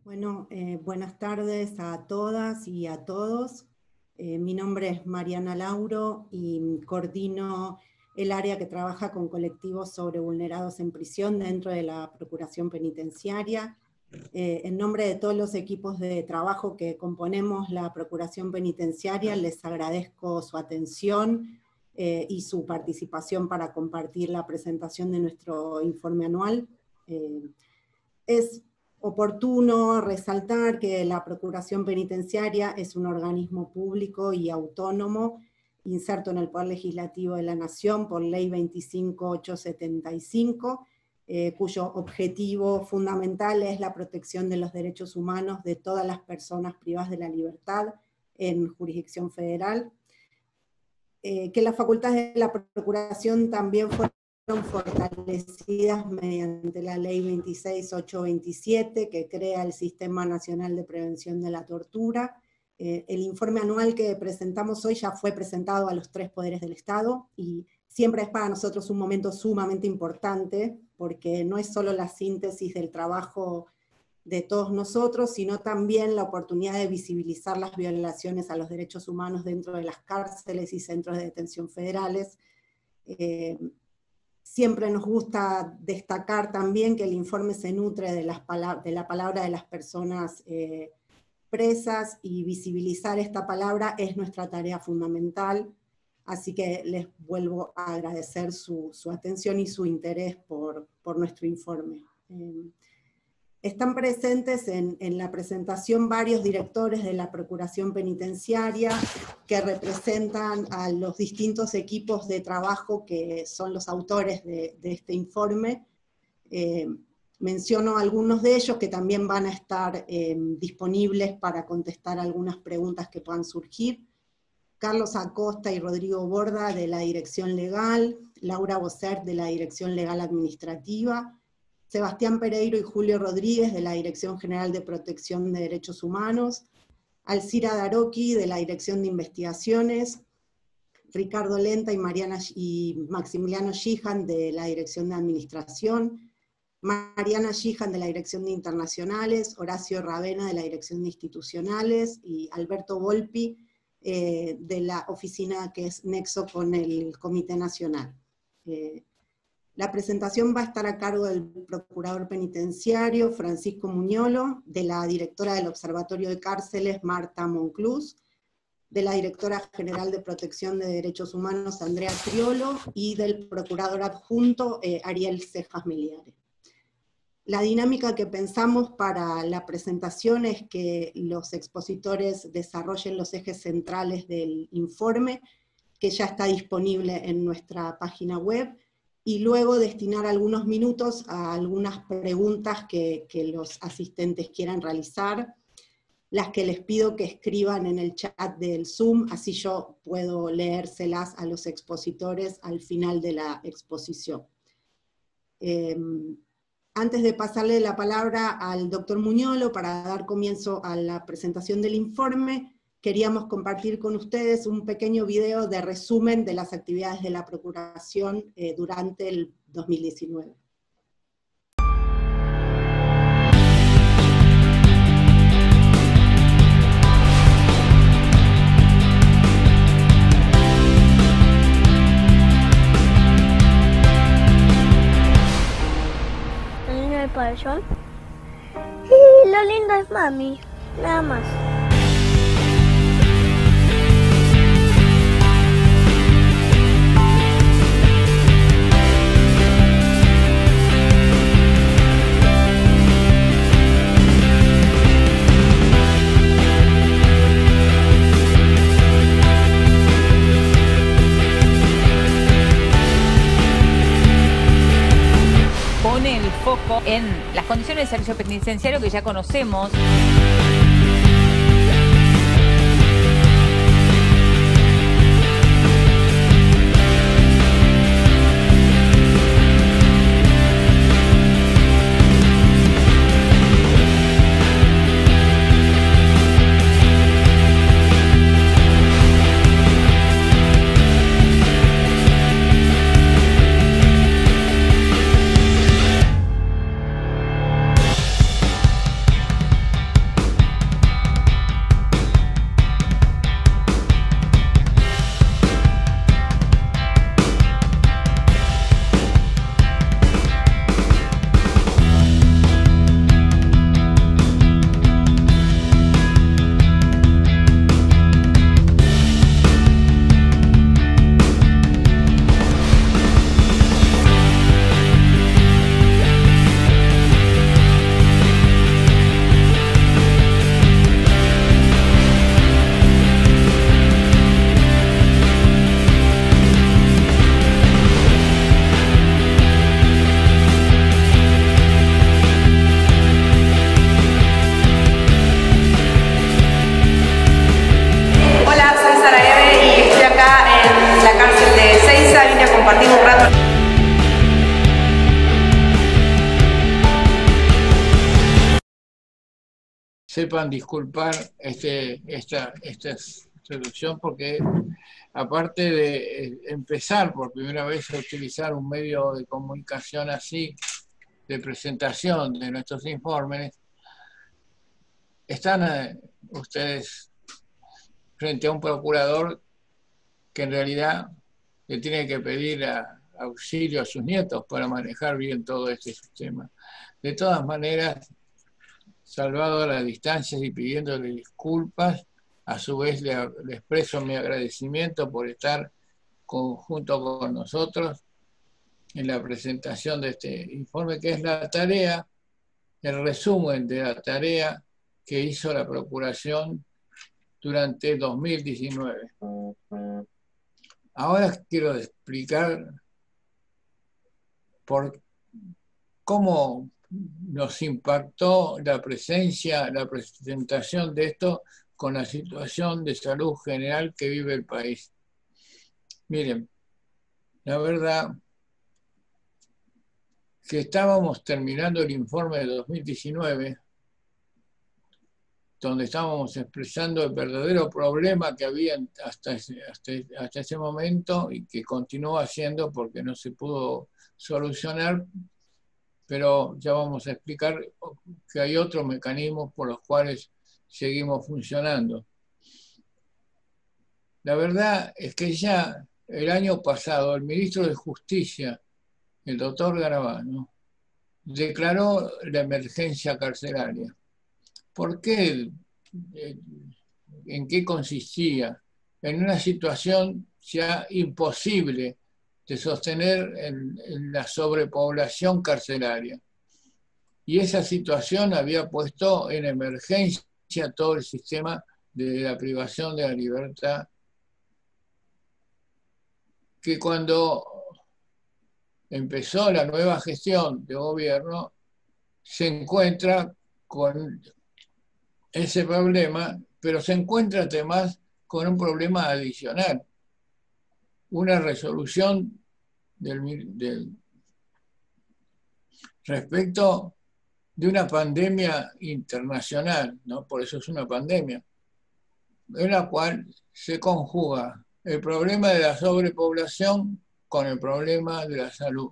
Bueno, buenas tardes a todas y a todos. Mi nombre es Mariana Lauro y coordino el área que trabaja con colectivos sobre vulnerados en prisión dentro de la Procuración Penitenciaria. En nombre de todos los equipos de trabajo que componemos la Procuración Penitenciaria, les agradezco su atención y su participación para compartir la presentación de nuestro informe anual. Es oportuno resaltar que la Procuración Penitenciaria es un organismo público y autónomo inserto en el Poder Legislativo de la Nación por Ley 25875, cuyo objetivo fundamental es la protección de los derechos humanos de todas las personas privadas de la libertad en jurisdicción federal. Que las facultades de la Procuración también fueron fortalecidas mediante la Ley 26827, que crea el Sistema Nacional de Prevención de la Tortura. El informe anual que presentamos hoy ya fue presentado a los 3 poderes del Estado, y siempre es para nosotros un momento sumamente importante, porque no es solo la síntesis del trabajo de todos nosotros, sino también la oportunidad de visibilizar las violaciones a los derechos humanos dentro de las cárceles y centros de detención federales. Siempre nos gusta destacar también que el informe se nutre de la palabra de las personas presas, y visibilizar esta palabra es nuestra tarea fundamental, así que les vuelvo a agradecer su atención y su interés por nuestro informe. Están presentes en la presentación varios directores de la Procuración Penitenciaria que representan a los distintos equipos de trabajo que son los autores de este informe. Menciono algunos de ellos que también van a estar disponibles para contestar algunas preguntas que puedan surgir. Carlos Acosta y Rodrigo Borda de la Dirección Legal, Laura Bossert de la Dirección Legal Administrativa, Sebastián Pereiro y Julio Rodríguez de la Dirección General de Protección de Derechos Humanos, Alcira Daroqui de la Dirección de Investigaciones, Ricardo Lenta y Maximiliano Gijan de la Dirección de Administración, Mariana Gijan de la Dirección de Internacionales, Horacio Ravena de la Dirección de Institucionales y Alberto Volpi de la oficina que es nexo con el Comité Nacional. La presentación va a estar a cargo del Procurador Penitenciario, Francisco Muñolo, de la Directora del Observatorio de Cárceles, Marta Monclús, de la Directora General de Protección de Derechos Humanos, Andrea Triolo, y del Procurador Adjunto, Ariel Cejas Miliare. La dinámica que pensamos para la presentación es que los expositores desarrollen los ejes centrales del informe, que ya está disponible en nuestra página web, y luego destinar algunos minutos a algunas preguntas que los asistentes quieran realizar, las que les pido que escriban en el chat del Zoom, así yo puedo leérselas a los expositores al final de la exposición. Antes de pasarle la palabra al doctor Muñolo para dar comienzo a la presentación del informe, queríamos compartir con ustedes un pequeño video de resumen de las actividades de la Procuración durante el 2019. Lo lindo del pabellón y lo lindo es mami, nada más. Pone el foco en las condiciones de servicio penitenciario que ya conocemos. sepan disculpar esta introducción, porque aparte de empezar por primera vez a utilizar un medio de comunicación así, de presentación de nuestros informes, están ustedes frente a un procurador que en realidad le tiene que pedir auxilio a sus nietos para manejar bien todo este sistema. De todas maneras, salvado a las distancias y pidiéndole disculpas, a su vez le expreso mi agradecimiento por estar junto con nosotros en la presentación de este informe, que es la tarea, el resumen de la tarea que hizo la Procuración durante 2019. Ahora quiero explicar por cómo nos impactó la presentación de esto con la situación de salud general que vive el país. Miren, la verdad que estábamos terminando el informe de 2019, donde estábamos expresando el verdadero problema que había hasta ese momento y que continúa siendo porque no se pudo solucionar, pero ya vamos a explicar que hay otros mecanismos por los cuales seguimos funcionando. La verdad es que ya el año pasado el ministro de Justicia, el doctor Garabano, declaró la emergencia carcelaria. ¿Por qué? ¿En qué consistía? En una situación ya imposible de sostener en la sobrepoblación carcelaria. Y esa situación había puesto en emergencia todo el sistema de la privación de la libertad, que cuando empezó la nueva gestión de gobierno se encuentra con ese problema, pero se encuentra además con un problema adicional, una resolución respecto de una pandemia internacional, ¿no? Por eso es una pandemia, en la cual se conjuga el problema de la sobrepoblación con el problema de la salud.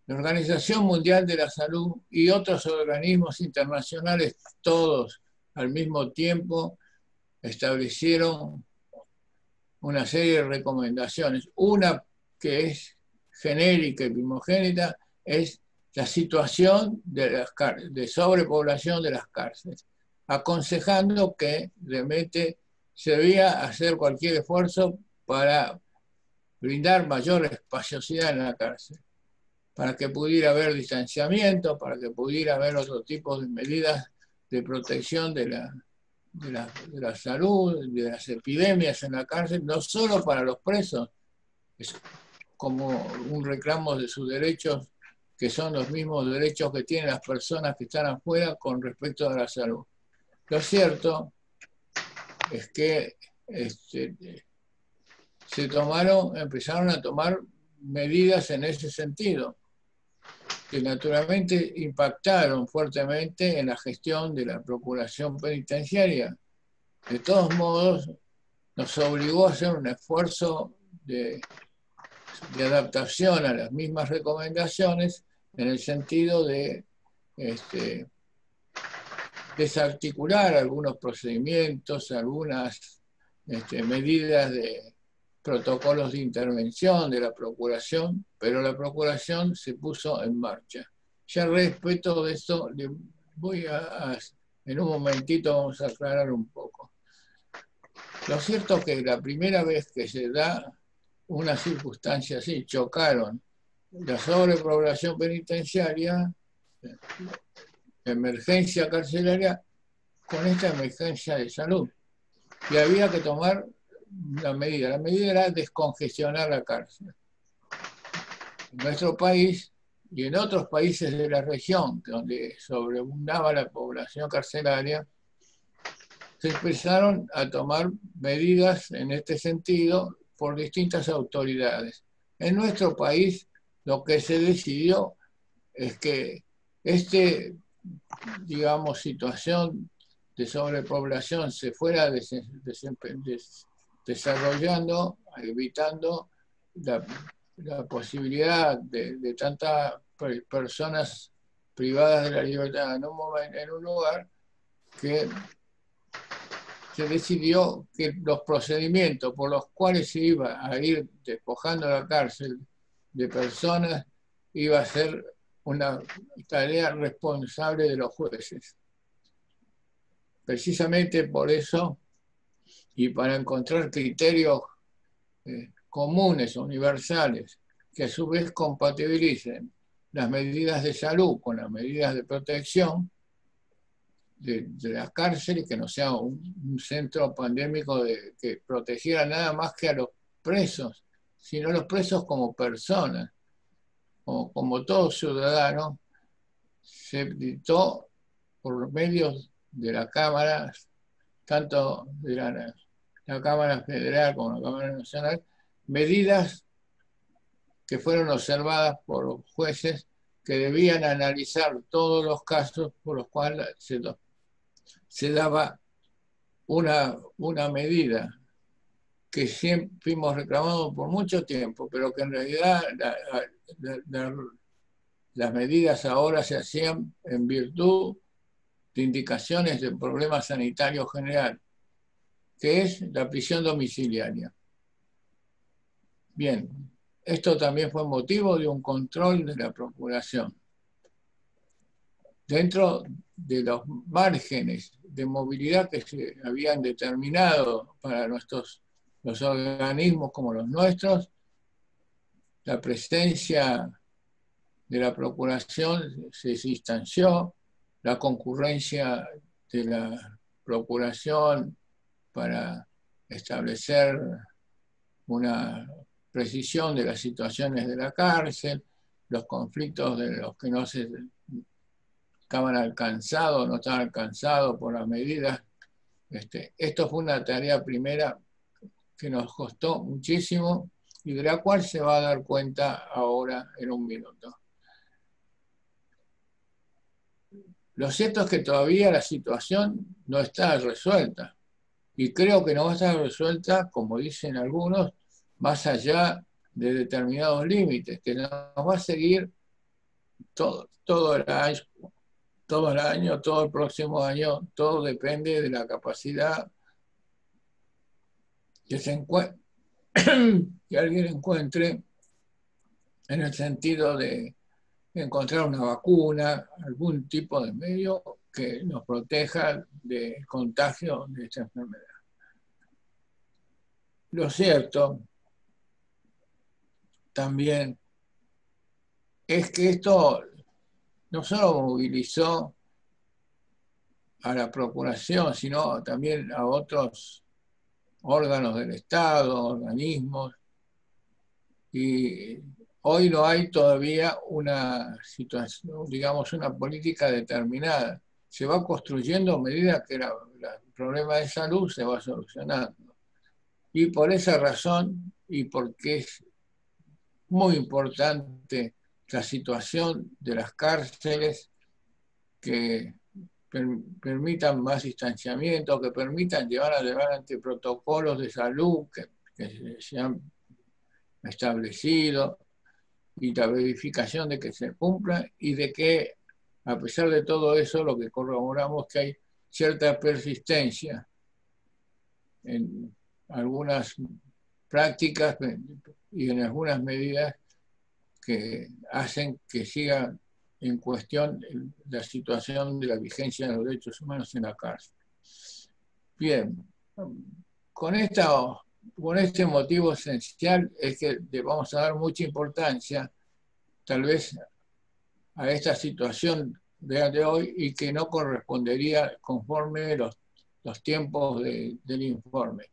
La Organización Mundial de la Salud y otros organismos internacionales, todos al mismo tiempo, establecieron una serie de recomendaciones. Una que es genérica y primogénita es la situación de sobrepoblación de las cárceles, aconsejando que realmente se debía hacer cualquier esfuerzo para brindar mayor espaciosidad en la cárcel, para que pudiera haber distanciamiento, para que pudiera haber otro tipo de medidas de protección de la salud, de las epidemias en la cárcel, no solo para los presos, es como un reclamo de sus derechos, que son los mismos derechos que tienen las personas que están afuera con respecto a la salud. Lo cierto es que empezaron a tomar medidas en ese sentido, que naturalmente impactaron fuertemente en la gestión de la Procuración Penitenciaria. De todos modos, nos obligó a hacer un esfuerzo de adaptación a las mismas recomendaciones, en el sentido de desarticular algunos procedimientos, algunas medidas de protocolos de intervención de la Procuración, pero la Procuración se puso en marcha. Ya respecto de esto, en un momentito vamos a aclarar un poco. Lo cierto es que la primera vez que se da una circunstancia así, chocaron la sobrepoblación penitenciaria, la emergencia carcelaria, con esta emergencia de salud. Y había que tomar la medida. La medida era descongestionar la cárcel. En nuestro país y en otros países de la región, donde sobreabundaba la población carcelaria, se empezaron a tomar medidas en este sentido por distintas autoridades. En nuestro país, lo que se decidió es que este digamos, situación de sobrepoblación se fuera desarrollando, evitando la posibilidad de tantas personas privadas de la libertad en un lugar, que se decidió que los procedimientos por los cuales se iba a ir despojando la cárcel de personas iba a ser una tarea responsable de los jueces. Precisamente por eso, y para encontrar criterios comunes, universales, que a su vez compatibilicen las medidas de salud con las medidas de protección de las cárceles, que no sea un centro pandémico que protegiera nada más que a los presos, sino a los presos como personas, como todo ciudadano. Se dictó por los medios de la Cámara, tanto de la Cámara Federal como la Cámara Nacional, medidas que fueron observadas por los jueces, que debían analizar todos los casos por los cuales se daba una medida que siempre fuimos reclamando por mucho tiempo, pero que en realidad las medidas ahora se hacían en virtud de indicaciones de problema sanitario general, que es la prisión domiciliaria. Bien, esto también fue motivo de un control de la Procuración. Dentro de los márgenes de movilidad que se habían determinado para los organismos como los nuestros, la presencia de la Procuración se distanció, la concurrencia de la Procuración para establecer una precisión de las situaciones de la cárcel, los conflictos de los que no se estaban alcanzados, no estaban alcanzados por las medidas. Esto fue una tarea primera que nos costó muchísimo y de la cual se va a dar cuenta ahora en un minuto. Lo cierto es que todavía la situación no está resuelta y creo que no va a estar resuelta, como dicen algunos, más allá de determinados límites, que nos va a seguir todo el año, todo el próximo año. Todo depende de la capacidad que alguien encuentre, en el sentido de encontrar una vacuna, algún tipo de medio que nos proteja del contagio de esta enfermedad. Lo cierto también es que esto no solo movilizó a la Procuración, sino también a otros órganos del Estado, organismos, y hoy no hay todavía una situación, digamos, una política determinada. Se va construyendo a medida que el problema de salud se va solucionando. Y por esa razón, y porque es muy importante la situación de las cárceles, que permitan más distanciamiento, que permitan llevar adelante protocolos de salud que se han establecido, y la verificación de que se cumplan, y de que, a pesar de todo eso, lo que corroboramos que hay cierta persistencia en algunas prácticas y en algunas medidas que hacen que siga en cuestión la situación de la vigencia de los derechos humanos en la cárcel. Bien, con este motivo esencial es que le vamos a dar mucha importancia, tal vez, a esta situación de hoy, y que no correspondería conforme los tiempos del informe.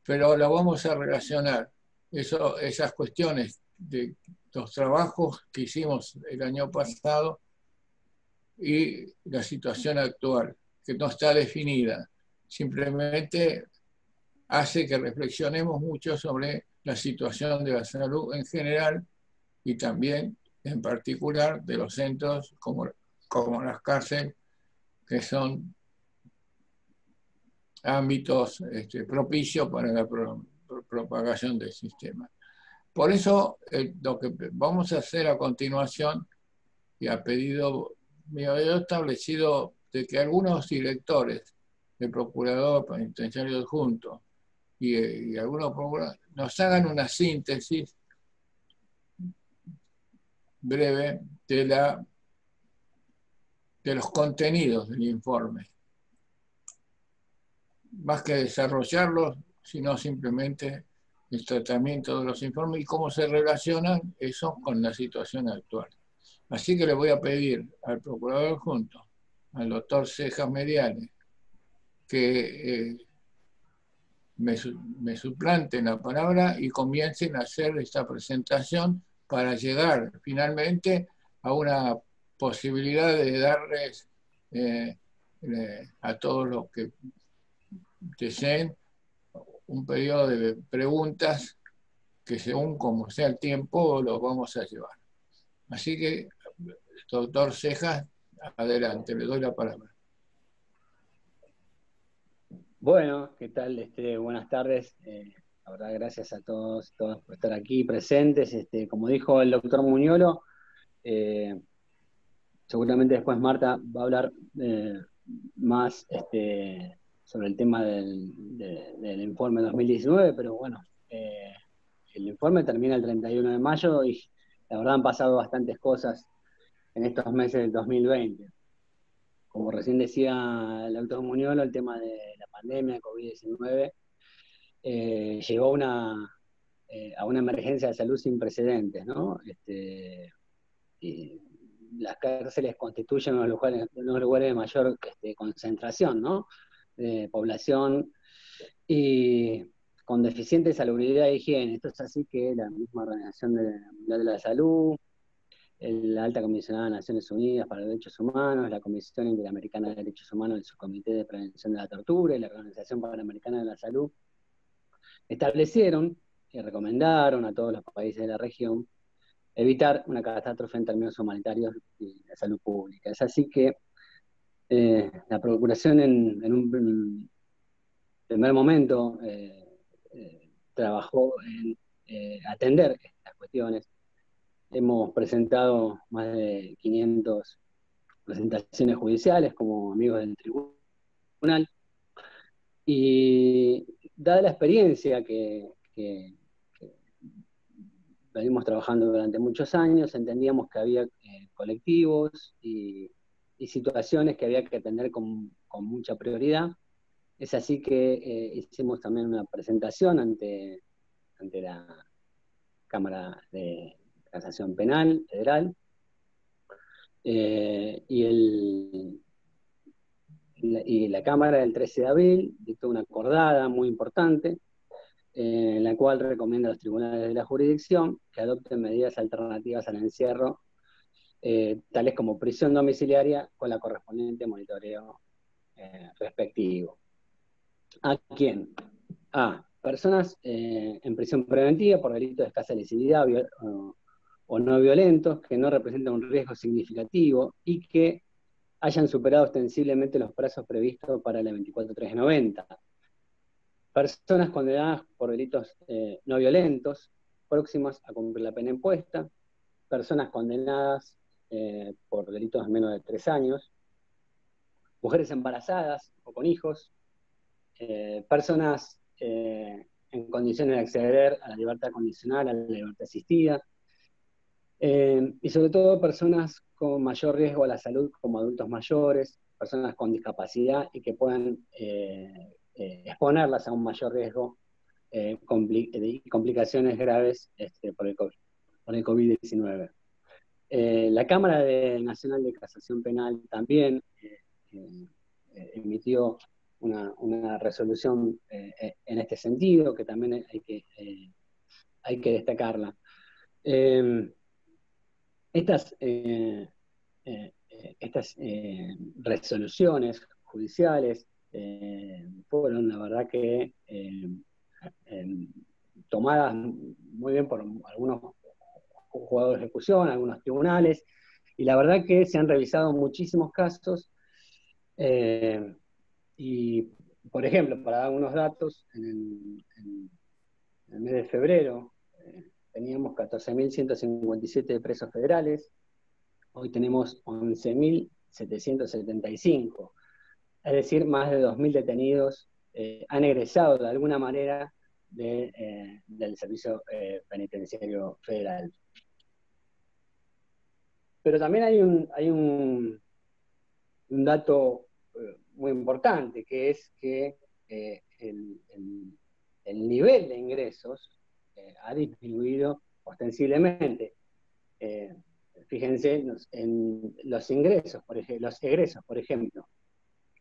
Pero la vamos a relacionar, esas cuestiones de los trabajos que hicimos el año pasado y la situación actual, que no está definida. Simplemente hace que reflexionemos mucho sobre la situación de la salud en general y también en particular de los centros como como las cárceles, que son ámbitos propicios para la propagación del sistema. Por eso, lo que vamos a hacer a continuación, y a pedido mío, he establecido de que algunos directores, el procurador penitenciario adjunto y algunos procuradores, nos hagan una síntesis breve de los contenidos del informe, más que desarrollarlos, sino simplemente el tratamiento de los informes y cómo se relacionan eso con la situación actual. Así que le voy a pedir al procurador adjunto, al doctor Cejas Mediane, que me suplanten la palabra y comiencen a hacer esta presentación para llegar finalmente a una posibilidad de darles a todos los que deseen un periodo de preguntas que según como sea el tiempo lo vamos a llevar. Así que, doctor Cejas, adelante, le doy la palabra. Bueno, ¿qué tal? Buenas tardes. La verdad, gracias a todos por estar aquí presentes. Como dijo el doctor Muñolo, seguramente después Marta va a hablar más sobre el tema del informe 2019, pero bueno, el informe termina el 31 de mayo y la verdad han pasado bastantes cosas en estos meses del 2020. Como recién decía el doctor Muñolo, el tema de la pandemia de COVID-19 llegó a una emergencia de salud sin precedentes, ¿no? Y las cárceles constituyen unos lugares de mayor concentración, ¿no? De población y con deficiente salubridad e higiene. Esto es así que la misma Organización Mundial de la Salud, la Alta Comisionada de Naciones Unidas para los Derechos Humanos, la Comisión Interamericana de Derechos Humanos, el Subcomité de Prevención de la Tortura y la Organización Panamericana de la Salud establecieron y recomendaron a todos los países de la región evitar una catástrofe en términos humanitarios y de salud pública. Es así que la Procuración en un primer momento trabajó en atender estas cuestiones. Hemos presentado más de 500 presentaciones judiciales como amigos del tribunal y dada la experiencia que venimos trabajando durante muchos años, entendíamos que había colectivos y situaciones que había que atender con mucha prioridad. Es así que hicimos también una presentación ante la Cámara de Casación Penal Federal y la Cámara del 13 de abril dictó una acordada muy importante en la cual recomienda a los tribunales de la jurisdicción que adopten medidas alternativas al encierro, tales como prisión domiciliaria con la correspondiente monitoreo respectivo. ¿A quién? A personas en prisión preventiva por delitos de escasa lesividad o no violentos, que no representan un riesgo significativo y que hayan superado ostensiblemente los plazos previstos para la 24390. Personas condenadas por delitos no violentos, próximas a cumplir la pena impuesta, personas condenadas por delitos menos de 3 años, mujeres embarazadas o con hijos, personas en condiciones de acceder a la libertad condicional, a la libertad asistida, y sobre todo personas con mayor riesgo a la salud como adultos mayores, personas con discapacidad y que puedan exponerlas a un mayor riesgo de complicaciones graves por el COVID-19. La Cámara Nacional de Casación Penal también emitió una resolución en este sentido, que también hay que destacarla. Estas resoluciones judiciales fueron, la verdad que, tomadas muy bien por algunos juzgados de ejecución, algunos tribunales, Y la verdad que se han revisado muchísimos casos, y, por ejemplo, para dar unos datos, en el mes de febrero teníamos 14.157 presos federales, hoy tenemos 11.775, es decir, más de 2.000 detenidos han egresado de alguna manera del Servicio Penitenciario Federal. Pero también hay un dato muy importante, que es que el nivel de ingresos ha disminuido ostensiblemente. Fíjense en los ingresos, los egresos, por ejemplo,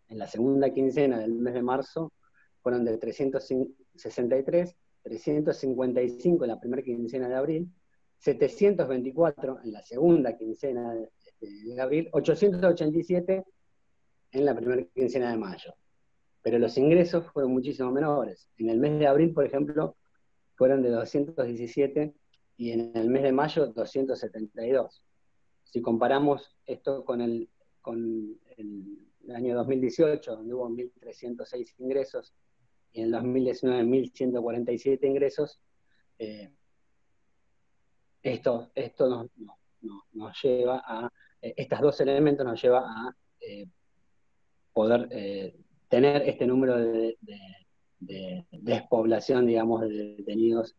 en la segunda quincena del mes de marzo fueron de 363, 355 en la primera quincena de abril, 724 en la segunda quincena de abril, 887 en la primera quincena de mayo. Pero los ingresos fueron muchísimo menores. En el mes de abril, por ejemplo, fueron de 217 y en el mes de mayo 272. Si comparamos esto con el año 2018, donde hubo 1.306 ingresos, y en el 2019 1.147 ingresos, esto nos lleva a, estos dos elementos nos lleva a poder tener este número de despoblación, digamos, de detenidos.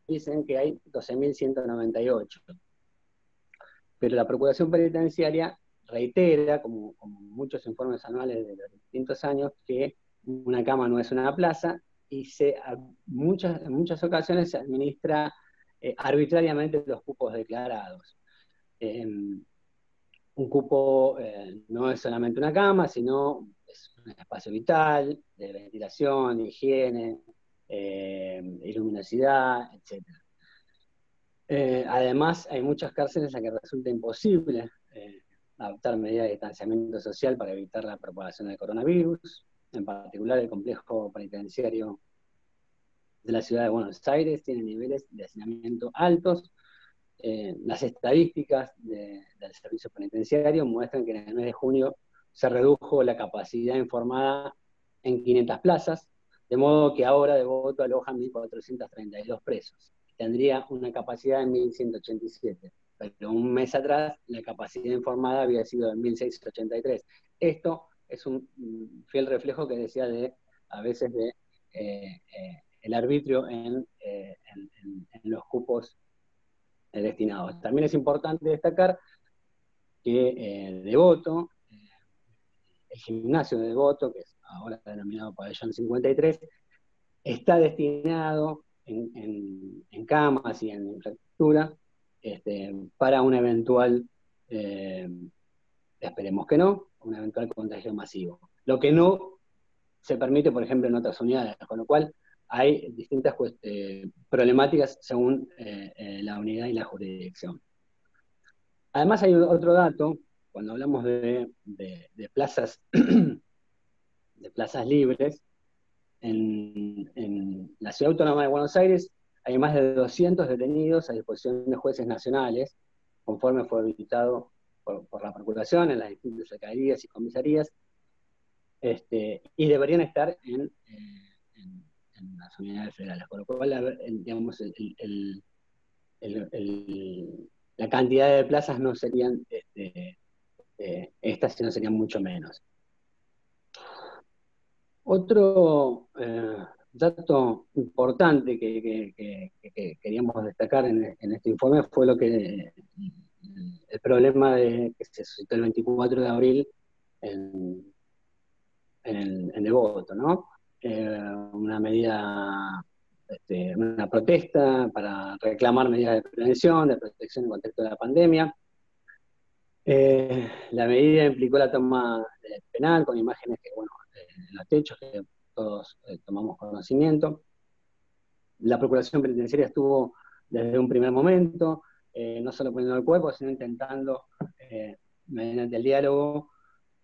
Dicen que hay 12.198. Pero la Procuración Penitenciaria reitera, como muchos informes anuales de los distintos años, que una cama no es una plaza, y en muchas ocasiones se administra arbitrariamente los cupos declarados. Un cupo no es solamente una cama, sino es un espacio vital, de ventilación, higiene, luminosidad, etc. Además, hay muchas cárceles en las que resulta imposible adoptar medidas de distanciamiento social para evitar la propagación del coronavirus. En particular, el complejo penitenciario de la ciudad de Buenos Aires tiene niveles de hacinamiento altos. Las estadísticas del servicio penitenciario muestran que en el mes de junio se redujo la capacidad informada en 500 plazas, de modo que ahora Devoto aloja 1.432 presos. Tendría una capacidad de 1.187, pero un mes atrás la capacidad informada había sido de 1.683. Esto es un fiel reflejo que decía a veces de el arbitrio en los cupos destinados. También es importante destacar que Devoto, el gimnasio de Devoto, que es ahora denominado Pabellón 53, está destinado en camas y en infraestructura para un eventual, esperemos que no, un eventual contagio masivo. Lo que no se permite, por ejemplo, en otras unidades, con lo cual hay distintas problemáticas según la unidad y la jurisdicción. Además hay otro dato, cuando hablamos de plazas, de plazas libres, en la Ciudad Autónoma de Buenos Aires hay más de 200 detenidos a disposición de jueces nacionales, conforme fue habilitado por la Procuración en las distintas alcaldías y comisarías, y deberían estar en las unidades federales, con lo cual, digamos, la cantidad de plazas no serían estas, sino serían mucho menos. Otro dato importante que queríamos destacar en este informe fue el problema que se suscitó el 24 de abril en Devoto, ¿no? Una medida, una protesta para reclamar medidas de prevención, de protección en contexto de la pandemia. La medida implicó la toma penal con imágenes que, bueno, en los techos que todos tomamos conocimiento. La Procuración Penitenciaria estuvo desde un primer momento, no solo poniendo el cuerpo, sino intentando, mediante el diálogo,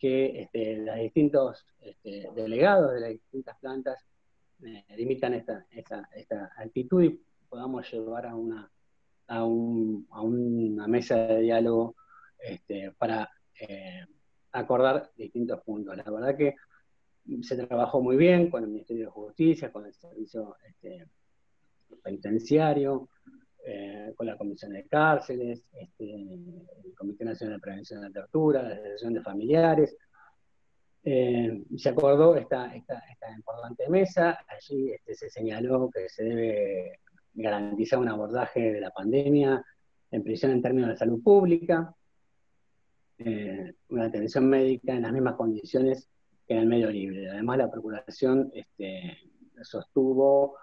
que los distintos delegados de las distintas plantas limitan esta actitud y podamos llevar a una mesa de diálogo para acordar distintos puntos. La verdad que se trabajó muy bien con el Ministerio de Justicia, con el Servicio Penitenciario, con la Comisión de Cárceles, el Comité Nacional de Prevención de la Tortura, la Asociación de Familiares. Se acordó esta importante mesa. Allí se señaló que se debe garantizar un abordaje de la pandemia en prisión en términos de salud pública, una atención médica en las mismas condiciones que en el medio libre. Además, la Procuración sostuvo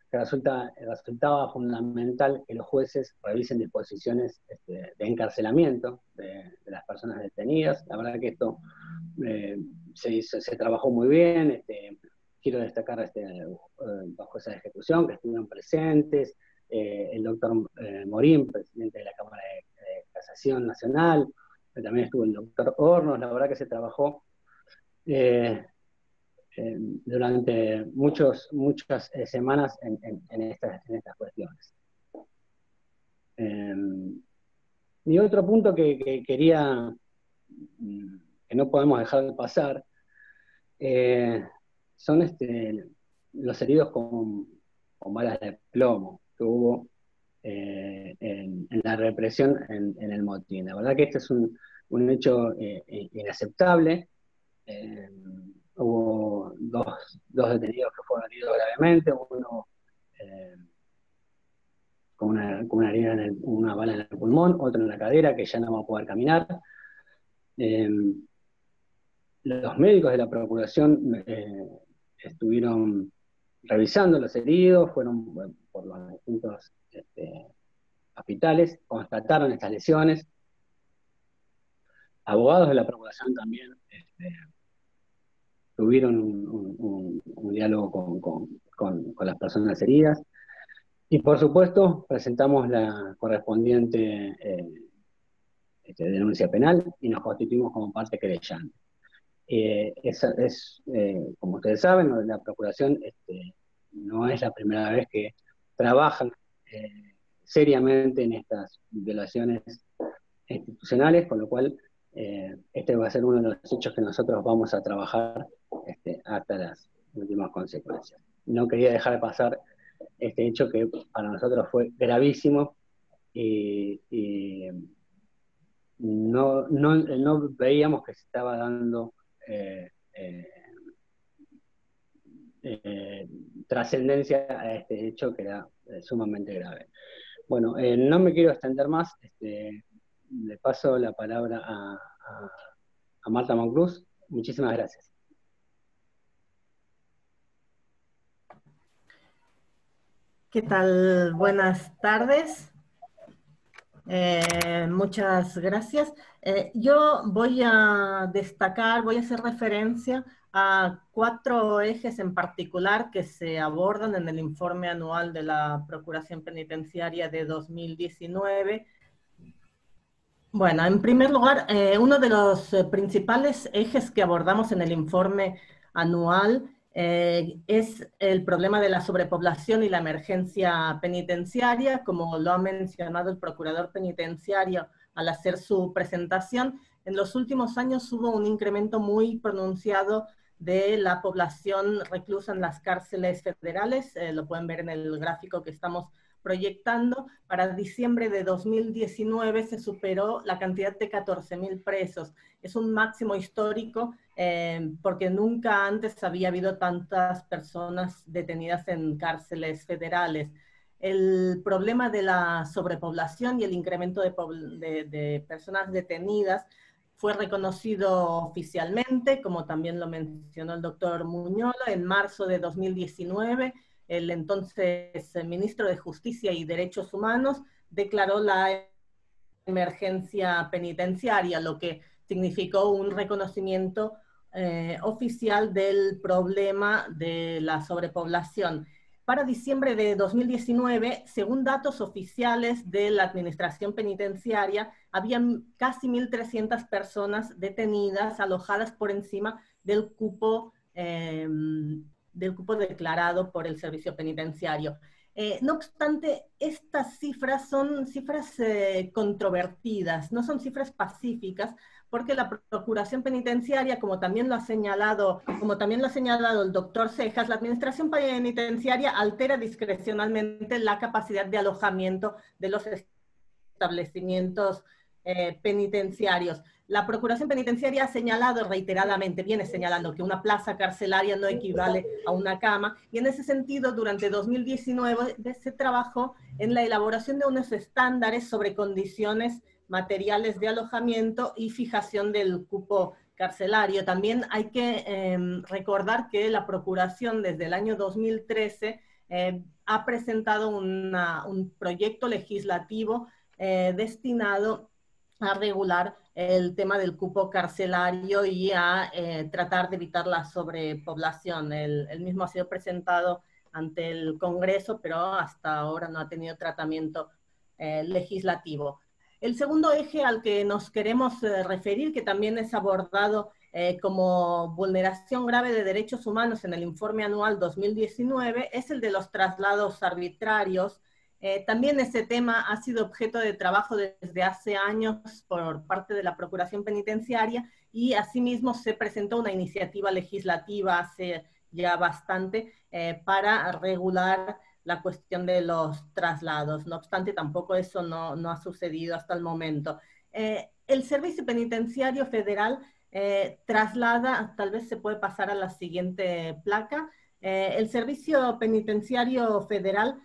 que resultaba fundamental que los jueces revisen disposiciones de encarcelamiento de las personas detenidas. La verdad que esto se trabajó muy bien. Quiero destacar los jueces de ejecución que estuvieron presentes, el doctor Morín, presidente de la Cámara de Casación Nacional, también estuvo el doctor Hornos. La verdad que se trabajó durante muchas semanas en estas cuestiones. Y otro punto que quería, que no podemos dejar de pasar, son los heridos con balas de plomo que hubo en la represión en el motín. La verdad que este es un hecho inaceptable. Hubo dos detenidos que fueron heridos gravemente, uno con una herida, una bala en el pulmón, otro en la cadera, que ya no va a poder caminar. Los médicos de la Procuración estuvieron revisando los heridos, fueron por los distintos hospitales, constataron estas lesiones. Abogados de la Procuración también tuvieron un diálogo con las personas heridas, y por supuesto presentamos la correspondiente denuncia penal y nos constituimos como parte querellante. Como ustedes saben, la Procuración no es la primera vez que trabajan seriamente en estas violaciones institucionales, con lo cual este va a ser uno de los hechos que nosotros vamos a trabajar hasta las últimas consecuencias. No quería dejar de pasar este hecho que para nosotros fue gravísimo, y no veíamos que se estaba dando trascendencia a este hecho, que era sumamente grave. Bueno, no me quiero extender más. Le paso la palabra a Marta Monclús. Muchísimas gracias. ¿Qué tal? Buenas tardes. Muchas gracias. Yo voy a hacer referencia a 4 ejes en particular que se abordan en el informe anual de la Procuración Penitenciaria de 2019. Bueno, en primer lugar, uno de los principales ejes que abordamos en el informe anual es el problema de la sobrepoblación y la emergencia penitenciaria. Como lo ha mencionado el procurador penitenciario al hacer su presentación, en los últimos años hubo un incremento muy pronunciado de la población reclusa en las cárceles federales. Lo pueden ver en el gráfico que estamos proyectando. Para diciembre de 2019 se superó la cantidad de 14.000 presos. Es un máximo histórico porque nunca antes había habido tantas personas detenidas en cárceles federales. El problema de la sobrepoblación y el incremento de personas detenidas fue reconocido oficialmente, como también lo mencionó el doctor Muñoz, en marzo de 2019. El entonces ministro de Justicia y Derechos Humanos declaró la emergencia penitenciaria, lo que significó un reconocimiento oficial del problema de la sobrepoblación. para diciembre de 2019, según datos oficiales de la Administración Penitenciaria, habían casi 1.300 personas detenidas, alojadas por encima del cupo declarado por el Servicio Penitenciario. No obstante, estas cifras son cifras controvertidas, no son cifras pacíficas, porque la Procuración Penitenciaria, como también lo ha señalado el doctor Cejas, la Administración Penitenciaria altera discrecionalmente la capacidad de alojamiento de los establecimientos penitenciarios. La Procuración Penitenciaria ha señalado reiteradamente, viene señalando que una plaza carcelaria no equivale a una cama, y en ese sentido, durante 2019 se trabajó en la elaboración de unos estándares sobre condiciones materiales de alojamiento y fijación del cupo carcelario. También hay que recordar que la Procuración desde el año 2013 ha presentado un proyecto legislativo destinado a regular el tema del cupo carcelario y a tratar de evitar la sobrepoblación. El mismo ha sido presentado ante el Congreso, pero hasta ahora no ha tenido tratamiento legislativo. El segundo eje al que nos queremos referir, que también es abordado como vulneración grave de derechos humanos en el informe anual 2019, es el de los traslados arbitrarios. También ese tema ha sido objeto de trabajo desde hace años por parte de la Procuración Penitenciaria, y asimismo se presentó una iniciativa legislativa hace ya bastante para regular la cuestión de los traslados. No obstante, tampoco eso no ha sucedido hasta el momento. El Servicio Penitenciario Federal traslada, tal vez se puede pasar a la siguiente placa, el Servicio Penitenciario Federal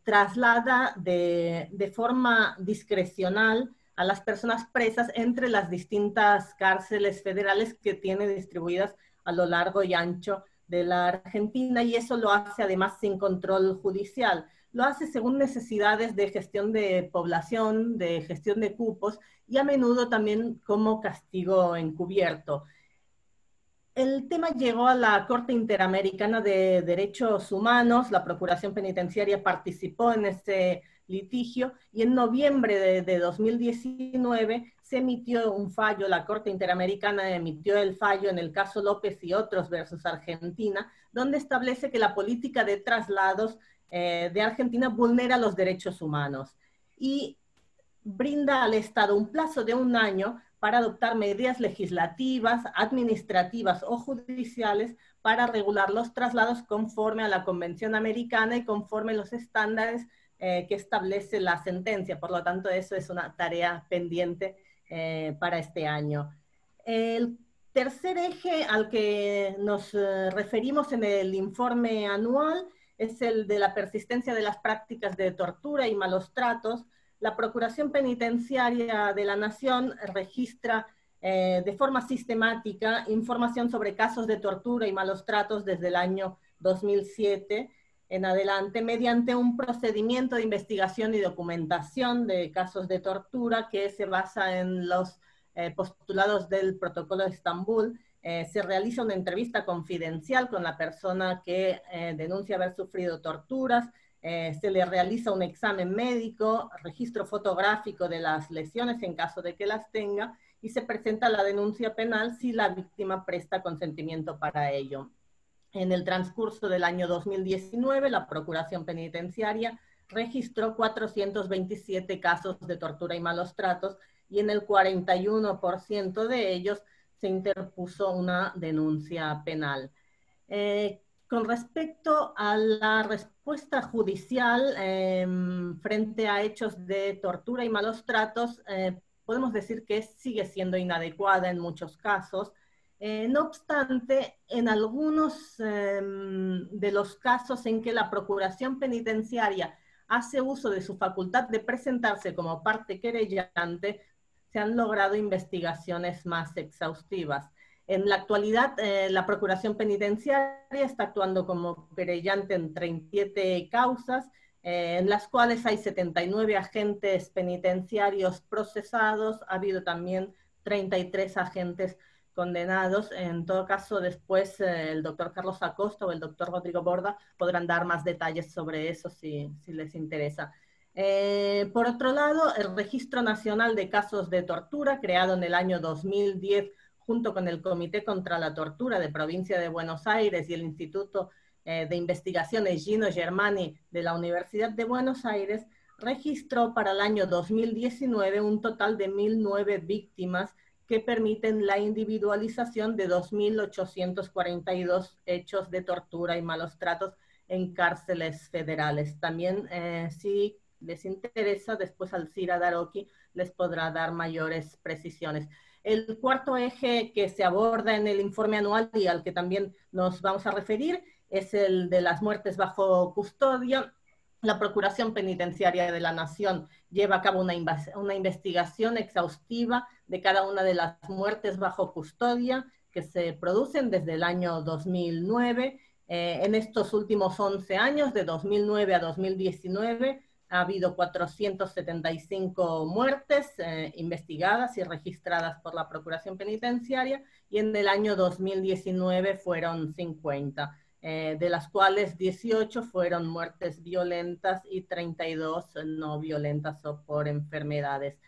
traslada de forma discrecional a las personas presas entre las distintas cárceles federales que tiene distribuidas a lo largo y ancho de la Argentina, y eso lo hace además sin control judicial. Lo hace según necesidades de gestión de población, de gestión de cupos, y a menudo también como castigo encubierto. El tema llegó a la Corte Interamericana de Derechos Humanos, la Procuración Penitenciaria participó en ese litigio, y en noviembre de 2019 se emitió un fallo, la Corte Interamericana emitió el fallo en el caso López y otros versus Argentina, donde establece que la política de traslados de Argentina vulnera los derechos humanos y brinda al Estado un plazo de 1 año para adoptar medidas legislativas, administrativas o judiciales para regular los traslados conforme a la Convención Americana y conforme a los estándares que establece la sentencia. Por lo tanto, eso es una tarea pendiente para este año. El tercer eje al que nos referimos en el informe anual es el de la persistencia de las prácticas de tortura y malos tratos. La Procuración Penitenciaria de la Nación registra de forma sistemática información sobre casos de tortura y malos tratos desde el año 2007 en adelante, mediante un procedimiento de investigación y documentación de casos de tortura que se basa en los postulados del Protocolo de Estambul. Se realiza una entrevista confidencial con la persona que denuncia haber sufrido torturas, se le realiza un examen médico, registro fotográfico de las lesiones en caso de que las tenga, y se presenta la denuncia penal si la víctima presta consentimiento para ello. En el transcurso del año 2019, la Procuración Penitenciaria registró 427 casos de tortura y malos tratos, y en el 41% de ellos se interpuso una denuncia penal. Con respecto a la respuesta judicial frente a hechos de tortura y malos tratos, podemos decir que sigue siendo inadecuada en muchos casos. No obstante, en algunos de los casos en que la Procuración Penitenciaria hace uso de su facultad de presentarse como parte querellante, se han logrado investigaciones más exhaustivas. En la actualidad, la Procuración Penitenciaria está actuando como querellante en 37 causas, en las cuales hay 79 agentes penitenciarios procesados. Ha habido también 33 agentes condenados. En todo caso, después el doctor Carlos Acosta o el doctor Rodrigo Borda podrán dar más detalles sobre eso si les interesa. Por otro lado, el Registro Nacional de Casos de Tortura, creado en el año 2010 junto con el Comité contra la Tortura de Provincia de Buenos Aires y el Instituto de Investigaciones Gino Germani de la Universidad de Buenos Aires, registró para el año 2019 un total de 1.009 víctimas que permiten la individualización de 2.842 hechos de tortura y malos tratos en cárceles federales. También, si les interesa, después Alcira Daroqui les podrá dar mayores precisiones. El cuarto eje que se aborda en el informe anual y al que también nos vamos a referir es el de las muertes bajo custodia. La Procuración Penitenciaria de la Nación lleva a cabo una investigación exhaustiva de cada una de las muertes bajo custodia que se producen desde el año 2009. En estos últimos 11 años, de 2009 a 2019, ha habido 475 muertes investigadas y registradas por la Procuración Penitenciaria, y en el año 2019 fueron 50. De las cuales 18 fueron muertes violentas y 32 no violentas o por enfermedades.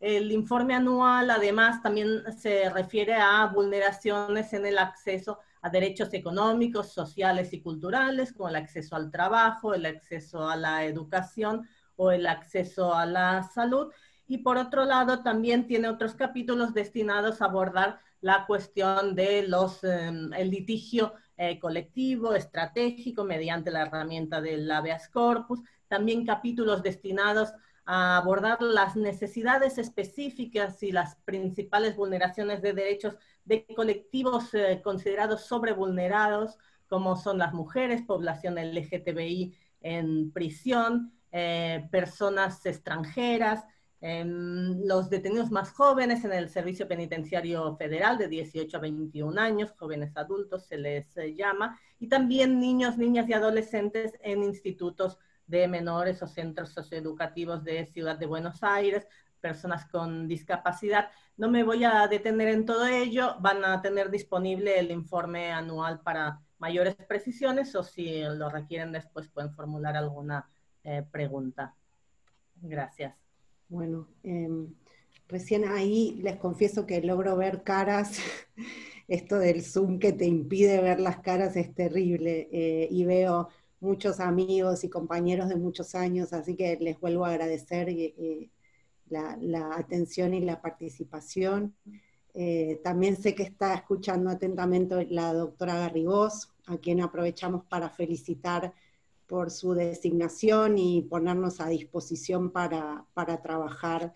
El informe anual además también se refiere a vulneraciones en el acceso a derechos económicos, sociales y culturales, como el acceso al trabajo, el acceso a la educación o el acceso a la salud. Y por otro lado también tiene otros capítulos destinados a abordar la cuestión de el litigio colectivo, estratégico, mediante la herramienta del habeas corpus, también capítulos destinados a abordar las necesidades específicas y las principales vulneraciones de derechos de colectivos considerados sobrevulnerados, como son las mujeres, población LGTBI en prisión, personas extranjeras, los detenidos más jóvenes en el Servicio Penitenciario Federal de 18 a 21 años, jóvenes adultos se les llama, y también niños, niñas y adolescentes en institutos de menores o centros socioeducativos de Ciudad de Buenos Aires, personas con discapacidad. No me voy a detener en todo ello, van a tener disponible el informe anual para mayores precisiones, o si lo requieren después pueden formular alguna pregunta. Gracias. Bueno, recién ahí les confieso que logro ver caras. Esto del Zoom que te impide ver las caras es terrible, y veo muchos amigos y compañeros de muchos años, así que les vuelvo a agradecer la atención y la participación. También sé que está escuchando atentamente la doctora Garrigós, a quien aprovechamos para felicitar por su designación y ponernos a disposición para trabajar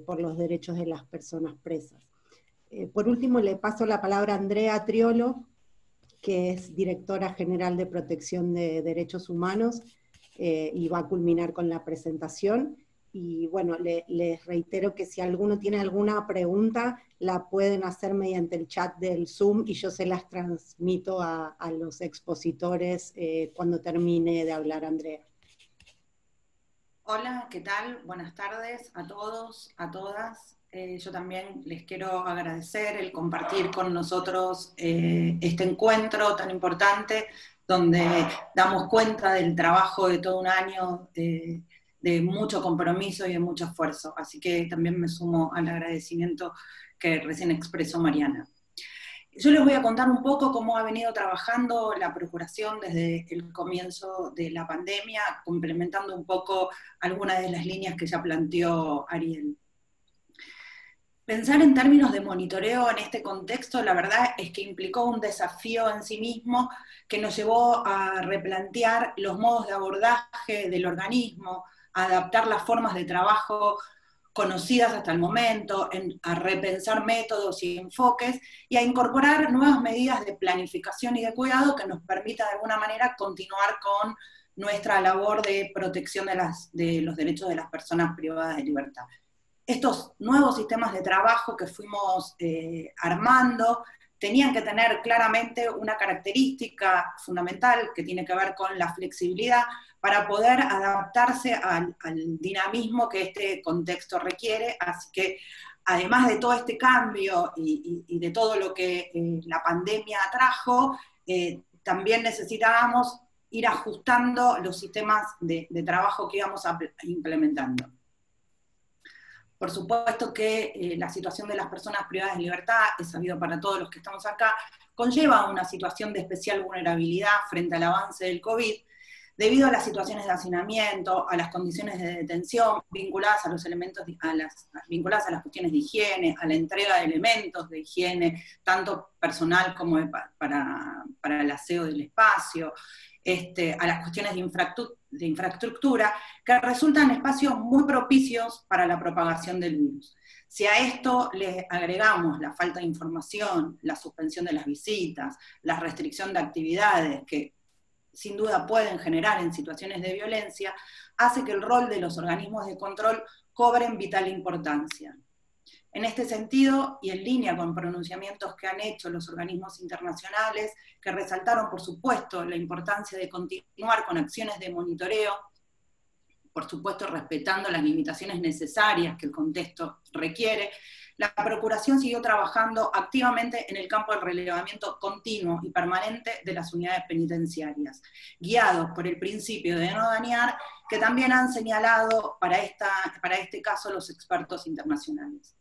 por los derechos de las personas presas. Por último, le paso la palabra a Andrea Triolo, que es directora general de Protección de Derechos Humanos, y va a culminar con la presentación. Y bueno, les reitero que si alguno tiene alguna pregunta, la pueden hacer mediante el chat del Zoom y yo se las transmito a los expositores cuando termine de hablar Andrea. Hola, ¿qué tal? Buenas tardes a todos, a todas. Yo también les quiero agradecer el compartir con nosotros este encuentro tan importante, donde damos cuenta del trabajo de todo un año de mucho compromiso y de mucho esfuerzo. Así que también me sumo al agradecimiento que recién expresó Mariana. Yo les voy a contar un poco cómo ha venido trabajando la Procuración desde el comienzo de la pandemia, complementando un poco algunas de las líneas que ya planteó Ariel. Pensar en términos de monitoreo en este contexto, la verdad es que implicó un desafío en sí mismo que nos llevó a replantear los modos de abordaje del organismo, a adaptar las formas de trabajo conocidas hasta el momento, a repensar métodos y enfoques, y a incorporar nuevas medidas de planificación y de cuidado que nos permitan de alguna manera continuar con nuestra labor de protección de los derechos de las personas privadas de libertad. Estos nuevos sistemas de trabajo que fuimos armando tenían que tener claramente una característica fundamental que tiene que ver con la flexibilidad para poder adaptarse al dinamismo que este contexto requiere. Así que, además de todo este cambio y de todo lo que la pandemia trajo, también necesitábamos ir ajustando los sistemas de trabajo que íbamos implementando. Por supuesto que la situación de las personas privadas de libertad, es sabido para todos los que estamos acá, conlleva una situación de especial vulnerabilidad frente al avance del COVID, debido a las situaciones de hacinamiento, a las condiciones de detención vinculadas a los elementos, vinculadas a las cuestiones de higiene, a la entrega de elementos de higiene, tanto personal como para el aseo del espacio, a las cuestiones de infraestructura, que resultan espacios muy propicios para la propagación del virus. Si a esto le agregamos la falta de información, la suspensión de las visitas, la restricción de actividades que sin duda pueden generar en situaciones de violencia, hace que el rol de los organismos de control cobren vital importancia. En este sentido, y en línea con pronunciamientos que han hecho los organismos internacionales, que resaltaron, por supuesto, la importancia de continuar con acciones de monitoreo, por supuesto respetando las limitaciones necesarias que el contexto requiere, la Procuración siguió trabajando activamente en el campo del relevamiento continuo y permanente de las unidades penitenciarias, guiados por el principio de no dañar, que también han señalado para este caso los expertos internacionales.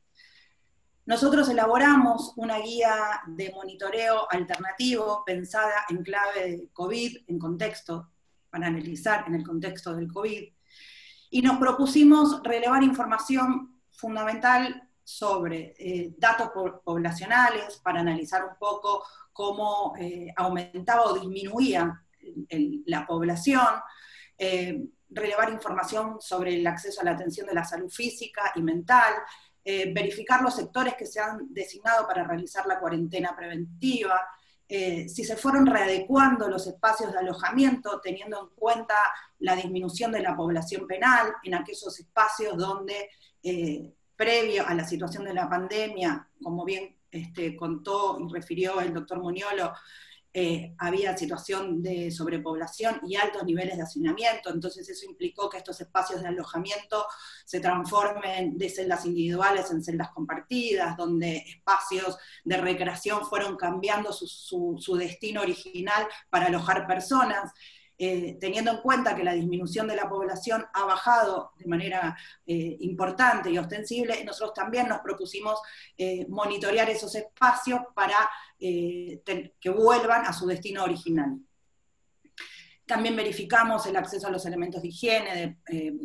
Nosotros elaboramos una guía de monitoreo alternativo pensada en clave de COVID, para analizar en el contexto del COVID, y nos propusimos relevar información fundamental sobre datos poblacionales, para analizar un poco cómo aumentaba o disminuía la población, relevar información sobre el acceso a la atención de la salud física y mental, verificar los sectores que se han designado para realizar la cuarentena preventiva, si se fueron readecuando los espacios de alojamiento teniendo en cuenta la disminución de la población penal en aquellos espacios donde previo a la situación de la pandemia, como bien contó y refirió el doctor Muñolo, había situación de sobrepoblación y altos niveles de hacinamiento, entonces eso implicó que estos espacios de alojamiento se transformen de celdas individuales en celdas compartidas, donde espacios de recreación fueron cambiando su destino original para alojar personas. Teniendo en cuenta que la disminución de la población ha bajado de manera importante y ostensible, nosotros también nos propusimos monitorear esos espacios para que vuelvan a su destino original. También verificamos el acceso a los elementos de higiene,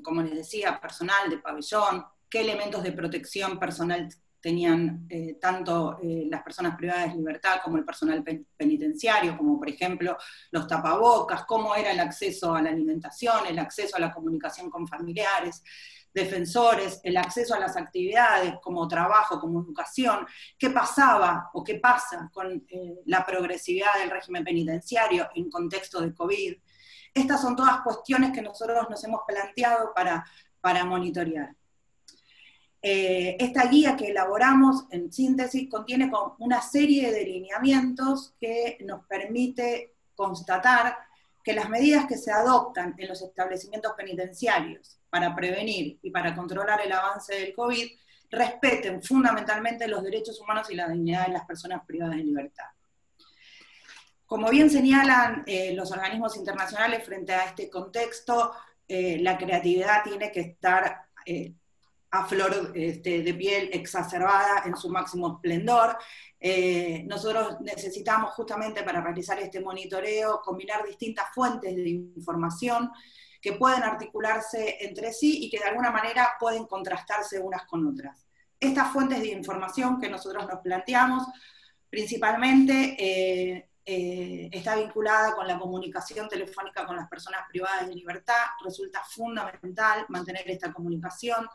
como les decía, personal, de pabellón, qué elementos de protección personal tenían tanto las personas privadas de libertad como el personal penitenciario, como por ejemplo los tapabocas, cómo era el acceso a la alimentación, el acceso a la comunicación con familiares, defensores, el acceso a las actividades como trabajo, como educación, qué pasaba o qué pasa con la progresividad del régimen penitenciario en contexto de COVID. Estas son todas cuestiones que nosotros nos hemos planteado para monitorear. Esta guía que elaboramos, en síntesis, contiene una serie de lineamientos que nos permite constatar que las medidas que se adoptan en los establecimientos penitenciarios para prevenir y para controlar el avance del COVID respeten fundamentalmente los derechos humanos y la dignidad de las personas privadas de libertad. Como bien señalan los organismos internacionales frente a este contexto, la creatividad tiene que estar a flor de piel, exacerbada en su máximo esplendor. Nosotros necesitamos justamente para realizar este monitoreo combinar distintas fuentes de información que pueden articularse entre sí y que de alguna manera pueden contrastarse unas con otras. Estas fuentes de información que nosotros nos planteamos principalmente está vinculada con la comunicación telefónica con las personas privadas de libertad. Resulta fundamental mantener esta comunicación,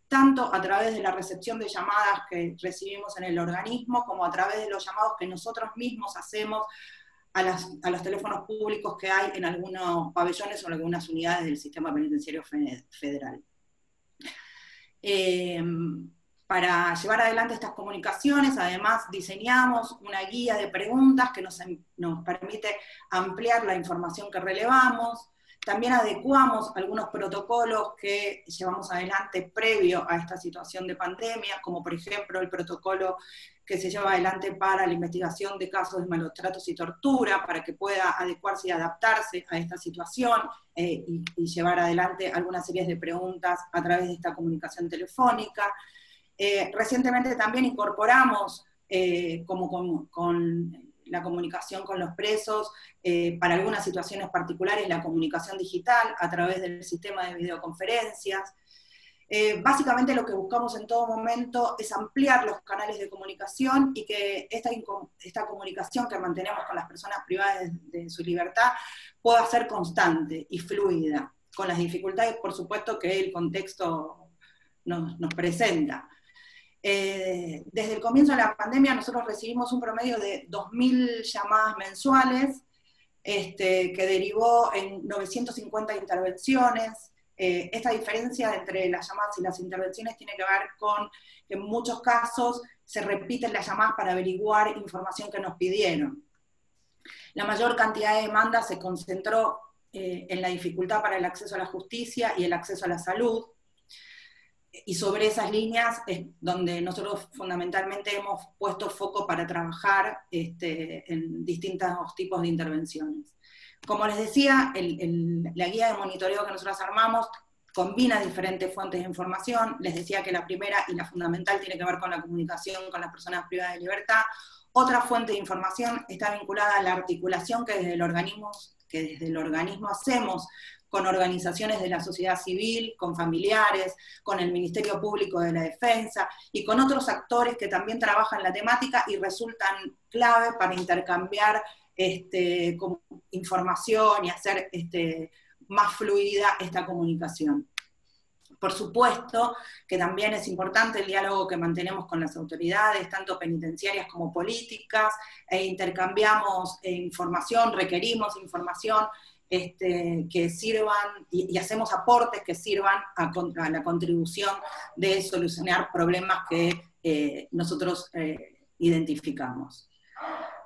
tanto a través de la recepción de llamadas que recibimos en el organismo, como a través de los llamados que nosotros mismos hacemos a los teléfonos públicos que hay en algunos pabellones o en algunas unidades del sistema penitenciario federal. Para llevar adelante estas comunicaciones, además, diseñamos una guía de preguntas que nos permite ampliar la información que relevamos. También adecuamos algunos protocolos que llevamos adelante previo a esta situación de pandemia, como por ejemplo el protocolo que se lleva adelante para la investigación de casos de maltratos y tortura, para que pueda adecuarse y adaptarse a esta situación y llevar adelante algunas series de preguntas a través de esta comunicación telefónica. Recientemente también incorporamos, con la comunicación con los presos, para algunas situaciones particulares, la comunicación digital a través del sistema de videoconferencias. Básicamente lo que buscamos en todo momento es ampliar los canales de comunicación y que esta comunicación que mantenemos con las personas privadas de su libertad pueda ser constante y fluida, con las dificultades, por supuesto, que el contexto nos presenta. Desde el comienzo de la pandemia nosotros recibimos un promedio de 2.000 llamadas mensuales, que derivó en 950 intervenciones. Esta diferencia entre las llamadas y las intervenciones tiene que ver con que en muchos casos se repiten las llamadas para averiguar información que nos pidieron. La mayor cantidad de demandas se concentró en la dificultad para el acceso a la justicia y el acceso a la salud. Y sobre esas líneas es donde nosotros fundamentalmente hemos puesto foco para trabajar en distintos tipos de intervenciones. Como les decía, la guía de monitoreo que nosotros armamos combina diferentes fuentes de información. Les decía que la primera y la fundamental tiene que ver con la comunicación con las personas privadas de libertad. Otra fuente de información está vinculada a la articulación que desde el organismo hacemos con organizaciones de la sociedad civil, con familiares, con el Ministerio Público de la Defensa y con otros actores que también trabajan la temática y resultan clave para intercambiar información y hacer más fluida esta comunicación. Por supuesto que también es importante el diálogo que mantenemos con las autoridades, tanto penitenciarias como políticas, e intercambiamos información, requerimos información que sirvan, y hacemos aportes que sirvan a la contribución de solucionar problemas que nosotros identificamos.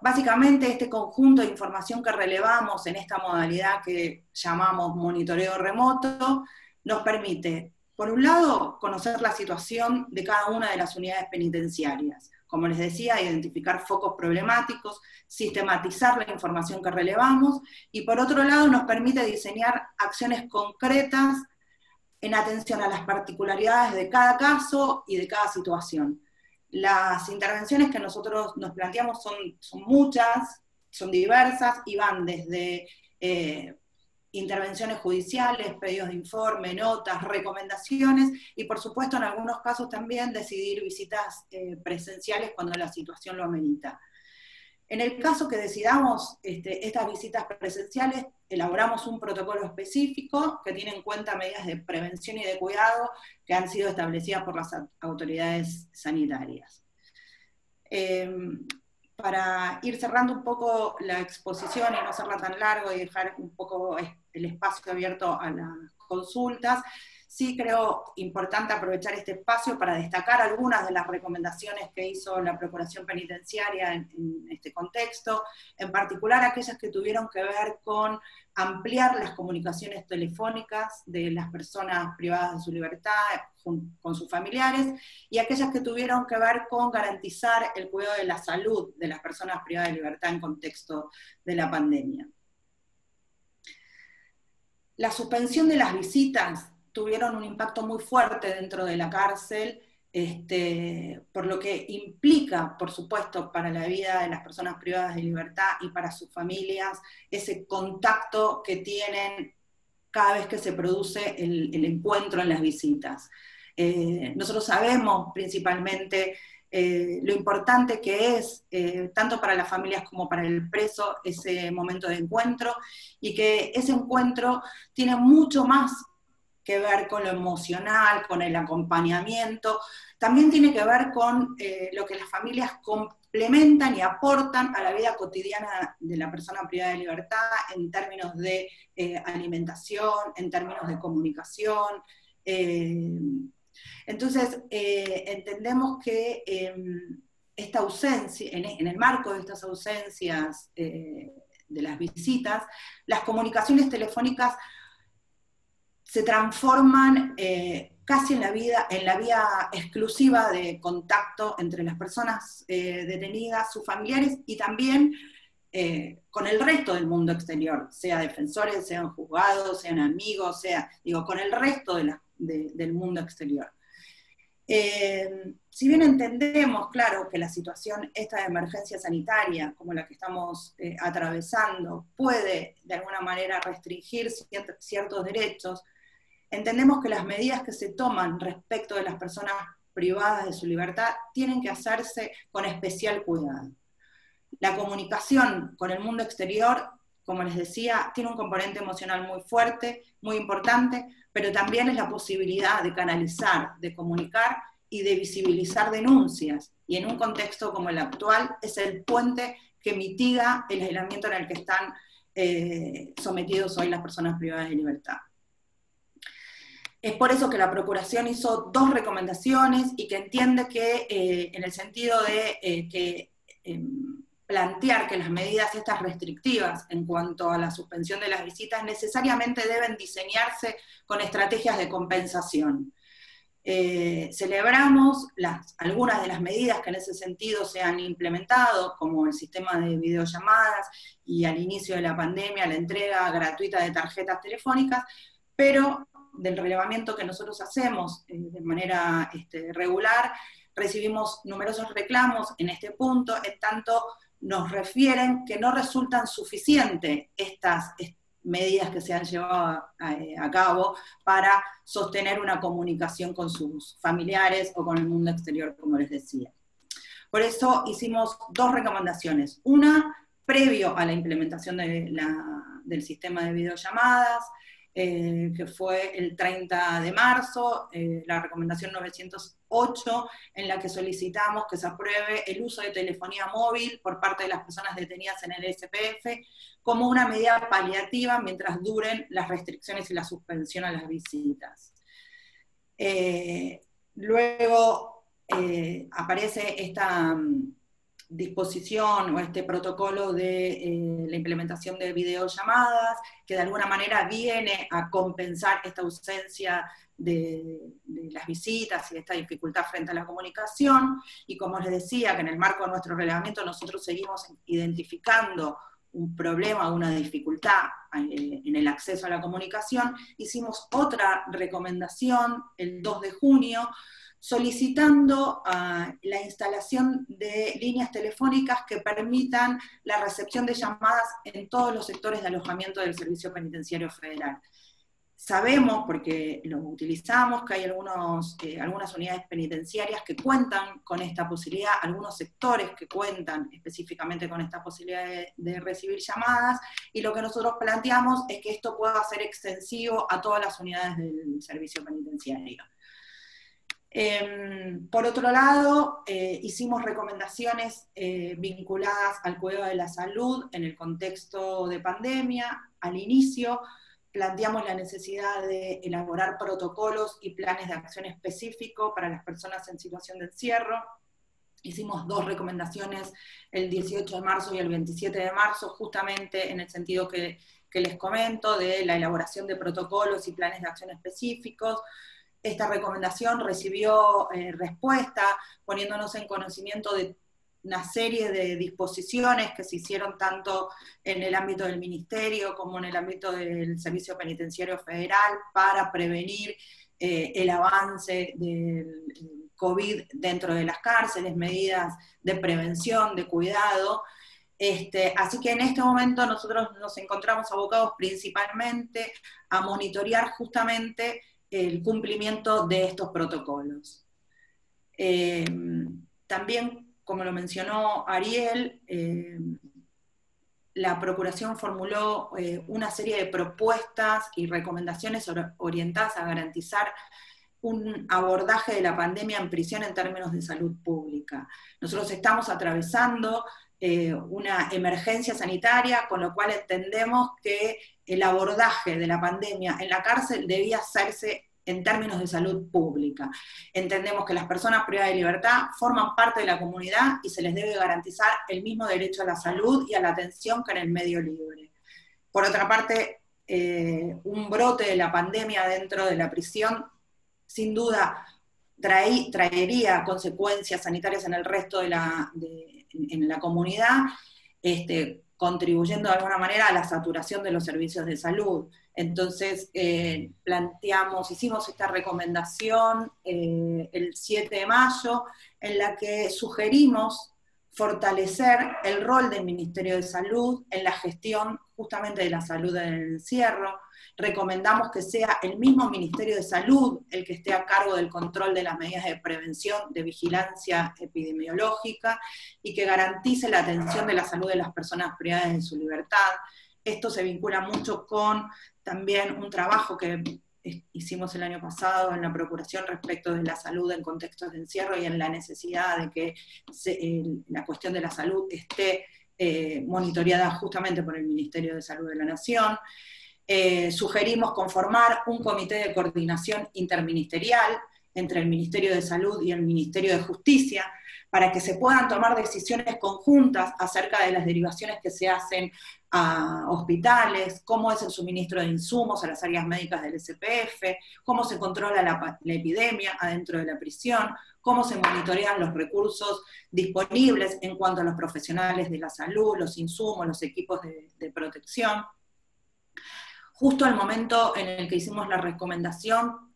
Básicamente este conjunto de información que relevamos en esta modalidad que llamamos monitoreo remoto, nos permite, por un lado, conocer la situación de cada una de las unidades penitenciarias. Como les decía, identificar focos problemáticos, sistematizar la información que relevamos, y por otro lado nos permite diseñar acciones concretas en atención a las particularidades de cada caso y de cada situación. Las intervenciones que nosotros nos planteamos son muchas, son diversas, y van desde intervenciones judiciales, pedidos de informe, notas, recomendaciones, y por supuesto en algunos casos también decidir visitas presenciales cuando la situación lo amerita. En el caso que decidamos estas visitas presenciales, elaboramos un protocolo específico que tiene en cuenta medidas de prevención y de cuidado que han sido establecidas por las autoridades sanitarias. Para ir cerrando un poco la exposición y no hacerla tan largo y dejar un poco el espacio abierto a las consultas, sí creo importante aprovechar este espacio para destacar algunas de las recomendaciones que hizo la Procuración Penitenciaria en este contexto, en particular aquellas que tuvieron que ver con ampliar las comunicaciones telefónicas de las personas privadas de su libertad con sus familiares, y aquellas que tuvieron que ver con garantizar el cuidado de la salud de las personas privadas de libertad en contexto de la pandemia. La suspensión de las visitas tuvieron un impacto muy fuerte dentro de la cárcel, por lo que implica, por supuesto, para la vida de las personas privadas de libertad y para sus familias, ese contacto que tienen cada vez que se produce el encuentro en las visitas. Nosotros sabemos principalmente lo importante que es, tanto para las familias como para el preso, ese momento de encuentro, y que ese encuentro tiene mucho más que ver con lo emocional, con el acompañamiento, también tiene que ver con lo que las familias complementan y aportan a la vida cotidiana de la persona privada de libertad en términos de alimentación, en términos de comunicación, Entonces, entendemos que esta ausencia, en el marco de estas ausencias de las visitas, las comunicaciones telefónicas se transforman casi en la vía exclusiva de contacto entre las personas detenidas, sus familiares, y también con el resto del mundo exterior, sea defensores, sean juzgados, sean amigos, con el resto del mundo exterior. Si bien entendemos, claro, que la situación esta de emergencia sanitaria, como la que estamos atravesando, puede de alguna manera restringir ciertos derechos, entendemos que las medidas que se toman respecto de las personas privadas de su libertad tienen que hacerse con especial cuidado. La comunicación con el mundo exterior, como les decía, tiene un componente emocional muy fuerte, muy importante, pero también es la posibilidad de canalizar, de comunicar y de visibilizar denuncias. Y en un contexto como el actual, es el puente que mitiga el aislamiento en el que están sometidos hoy las personas privadas de libertad. Es por eso que la Procuración hizo 2 recomendaciones y que entiende que en el sentido de plantear que las medidas estas restrictivas en cuanto a la suspensión de las visitas necesariamente deben diseñarse con estrategias de compensación. Celebramos algunas de las medidas que en ese sentido se han implementado, como el sistema de videollamadas y al inicio de la pandemia la entrega gratuita de tarjetas telefónicas, pero del relevamiento que nosotros hacemos de manera regular, recibimos numerosos reclamos en este punto, en tanto nos refieren que no resultan suficientes estas medidas que se han llevado a cabo para sostener una comunicación con sus familiares o con el mundo exterior, como les decía. Por eso hicimos 2 recomendaciones. Una, previo a la implementación del sistema de videollamadas, que fue el 30 de marzo, la recomendación 908, en la que solicitamos que se apruebe el uso de telefonía móvil por parte de las personas detenidas en el SPF como una medida paliativa mientras duren las restricciones y la suspensión a las visitas. Luego aparece esta disposición o este protocolo de la implementación de videollamadas, que de alguna manera viene a compensar esta ausencia de las visitas y esta dificultad frente a la comunicación, y como les decía, que en el marco de nuestro reglamento nosotros seguimos identificando un problema, una dificultad en el acceso a la comunicación, hicimos otra recomendación el 2 de junio, solicitando la instalación de líneas telefónicas que permitan la recepción de llamadas en todos los sectores de alojamiento del Servicio Penitenciario Federal. Sabemos, porque lo utilizamos, que hay algunas unidades penitenciarias que cuentan con esta posibilidad, algunos sectores que cuentan específicamente con esta posibilidad de recibir llamadas, y lo que nosotros planteamos es que esto pueda ser extensivo a todas las unidades del Servicio Penitenciario. Por otro lado, hicimos recomendaciones vinculadas al cuidado de la salud en el contexto de pandemia. Al inicio planteamos la necesidad de elaborar protocolos y planes de acción específicos para las personas en situación de encierro. Hicimos 2 recomendaciones el 18 de marzo y el 27 de marzo, justamente en el sentido que les comento, de la elaboración de protocolos y planes de acción específicos. Esta recomendación recibió respuesta, poniéndonos en conocimiento de una serie de disposiciones que se hicieron tanto en el ámbito del Ministerio como en el ámbito del Servicio Penitenciario Federal para prevenir el avance del COVID dentro de las cárceles, medidas de prevención, de cuidado. Así que en este momento nosotros nos encontramos abocados principalmente a monitorear justamente el cumplimiento de estos protocolos. También, como lo mencionó Ariel, la Procuración formuló una serie de propuestas y recomendaciones orientadas a garantizar un abordaje de la pandemia en prisión en términos de salud pública. Nosotros estamos atravesando una emergencia sanitaria, con lo cual entendemos que el abordaje de la pandemia en la cárcel debía hacerse en términos de salud pública. Entendemos que las personas privadas de libertad forman parte de la comunidad y se les debe garantizar el mismo derecho a la salud y a la atención que en el medio libre. Por otra parte, un brote de la pandemia dentro de la prisión, sin duda, traería consecuencias sanitarias en el resto de en la comunidad, contribuyendo de alguna manera a la saturación de los servicios de salud. Entonces, hicimos esta recomendación el 7 de mayo, en la que sugerimos fortalecer el rol del Ministerio de Salud en la gestión justamente de la salud en el encierro. Recomendamos que sea el mismo Ministerio de Salud el que esté a cargo del control de las medidas de prevención, de vigilancia epidemiológica, y que garantice la atención de la salud de las personas privadas de su libertad. Esto se vincula mucho con también un trabajo que hicimos el año pasado en la Procuración respecto de la salud en contextos de encierro y en la necesidad de que la cuestión de la salud esté monitoreada justamente por el Ministerio de Salud de la Nación. Sugerimos conformar un comité de coordinación interministerial entre el Ministerio de Salud y el Ministerio de Justicia, para que se puedan tomar decisiones conjuntas acerca de las derivaciones que se hacen a hospitales, cómo es el suministro de insumos a las áreas médicas del SPF, cómo se controla la epidemia adentro de la prisión, cómo se monitorean los recursos disponibles en cuanto a los profesionales de la salud, los insumos, los equipos de protección. Justo al momento en el que hicimos la recomendación,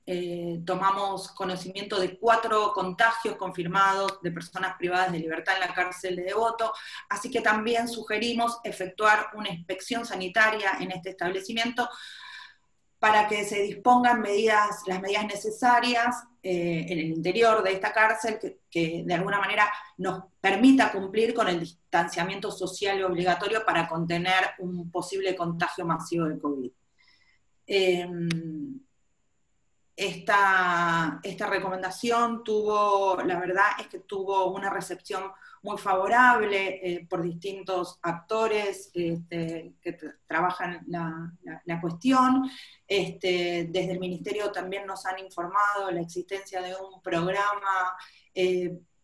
tomamos conocimiento de 4 contagios confirmados de personas privadas de libertad en la cárcel de Devoto, así que también sugerimos efectuar una inspección sanitaria en este establecimiento para que se dispongan las medidas necesarias en el interior de esta cárcel que de alguna manera nos permita cumplir con el distanciamiento social y obligatorio para contener un posible contagio masivo de COVID. Esta recomendación la verdad es que tuvo una recepción muy favorable por distintos actores que trabajan la cuestión. Desde el Ministerio también nos han informado la existencia de un programa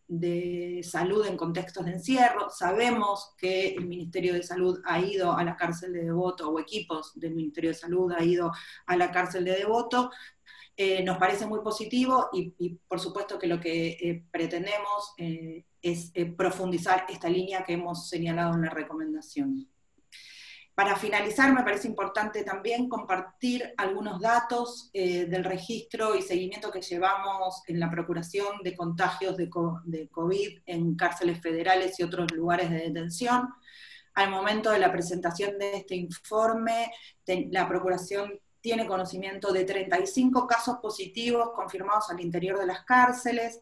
de salud en contextos de encierro. Sabemos que el Ministerio de Salud ha ido a la cárcel de Devoto, o equipos del Ministerio de Salud ha ido a la cárcel de Devoto. Nos parece muy positivo y por supuesto que lo que pretendemos es profundizar esta línea que hemos señalado en la recomendación. Para finalizar, me parece importante también compartir algunos datos del registro y seguimiento que llevamos en la Procuración de contagios de COVID en cárceles federales y otros lugares de detención. Al momento de la presentación de este informe, la Procuración tiene conocimiento de 35 casos positivos confirmados al interior de las cárceles,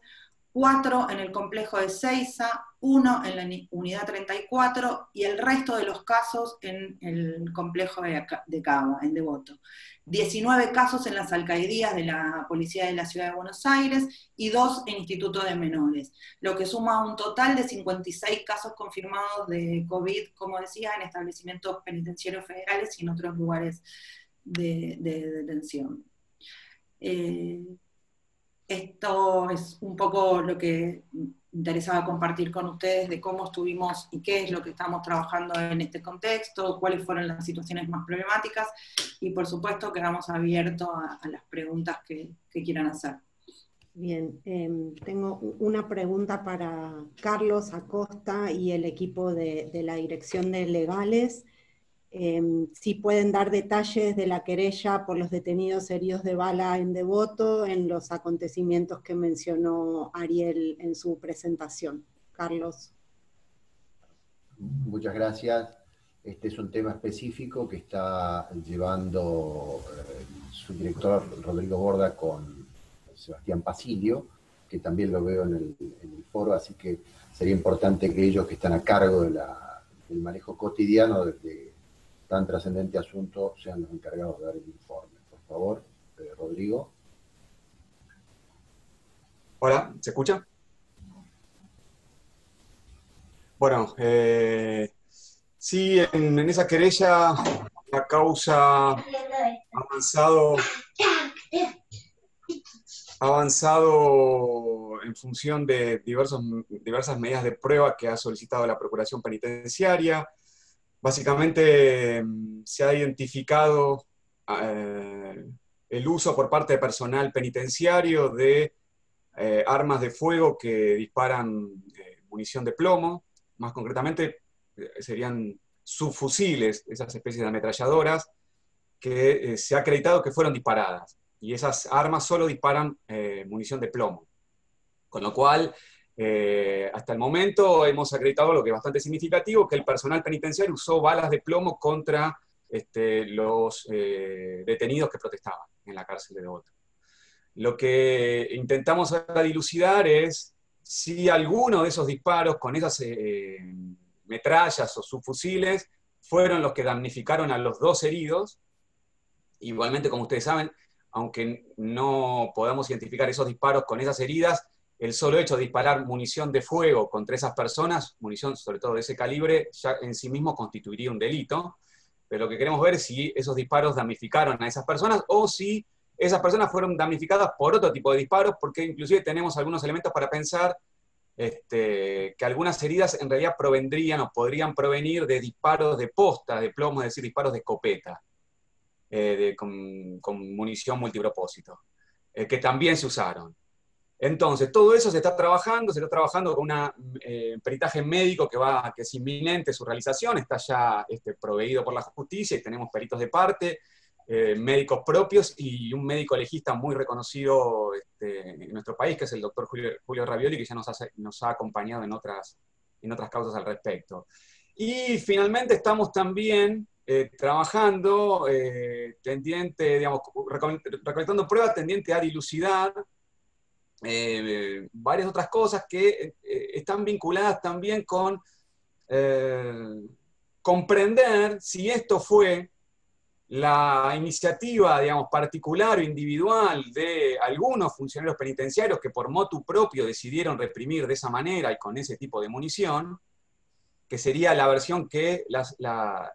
4 en el complejo de Seiza, 1 en la unidad 34 y el resto de los casos en el complejo de Cava, en Devoto. 19 casos en las alcaldías de la Policía de la Ciudad de Buenos Aires y 2 en Instituto de Menores, lo que suma un total de 56 casos confirmados de COVID, como decía, en establecimientos penitenciarios federales y en otros lugares de detención. Esto es un poco lo que interesaba compartir con ustedes de cómo estuvimos y qué es lo que estamos trabajando en este contexto, cuáles fueron las situaciones más problemáticas, y por supuesto quedamos abiertos a las preguntas que quieran hacer. Bien, tengo una pregunta para Carlos Acosta y el equipo de la Dirección de Legales. Si pueden dar detalles de la querella por los detenidos heridos de bala en Devoto, en los acontecimientos que mencionó Ariel en su presentación. Carlos. Muchas gracias. Este es un tema específico que está llevando su director Rodrigo Borda con Sebastián Pasilio, que también lo veo en el foro, así que sería importante que ellos que están a cargo del manejo cotidiano de tan trascendente asunto sean los encargados de dar el informe. Por favor, Rodrigo. Hola, ¿se escucha? Bueno, sí, en esa querella la causa ha avanzado ha avanzado en función de diversas medidas de prueba que ha solicitado la Procuración Penitenciaria. Básicamente se ha identificado el uso por parte de personal penitenciario de armas de fuego que disparan munición de plomo. Más concretamente serían subfusiles, esas especies de ametralladoras que se ha acreditado que fueron disparadas. Y esas armas solo disparan munición de plomo. Con lo cual, hasta el momento hemos acreditado lo que es bastante significativo, que el personal penitenciario usó balas de plomo contra los detenidos que protestaban en la cárcel de Devoto. Lo que intentamos ahora dilucidar es si alguno de esos disparos con esas metrallas o subfusiles fueron los que damnificaron a los 2 heridos. Igualmente, como ustedes saben, aunque no podamos identificar esos disparos con esas heridas, el solo hecho de disparar munición de fuego contra esas personas, munición sobre todo de ese calibre, ya en sí mismo constituiría un delito. Pero lo que queremos ver es si esos disparos damnificaron a esas personas o si esas personas fueron damnificadas por otro tipo de disparos, porque inclusive tenemos algunos elementos para pensar que algunas heridas en realidad provendrían o podrían provenir de disparos de posta, de plomo, es decir, disparos de escopeta, con munición multipropósito, que también se usaron. Entonces, todo eso se está trabajando con un peritaje médico que es inminente su realización, está ya proveído por la justicia y tenemos peritos de parte, médicos propios y un médico legista muy reconocido en nuestro país, que es el doctor Julio Ravioli, que ya nos ha acompañado en otras causas al respecto. Y finalmente estamos también trabajando, recolectando pruebas tendiente a dilucidar varias otras cosas que están vinculadas también con comprender si esto fue la iniciativa, digamos, particular o individual de algunos funcionarios penitenciarios que por motu propio decidieron reprimir de esa manera y con ese tipo de munición, que sería la versión que la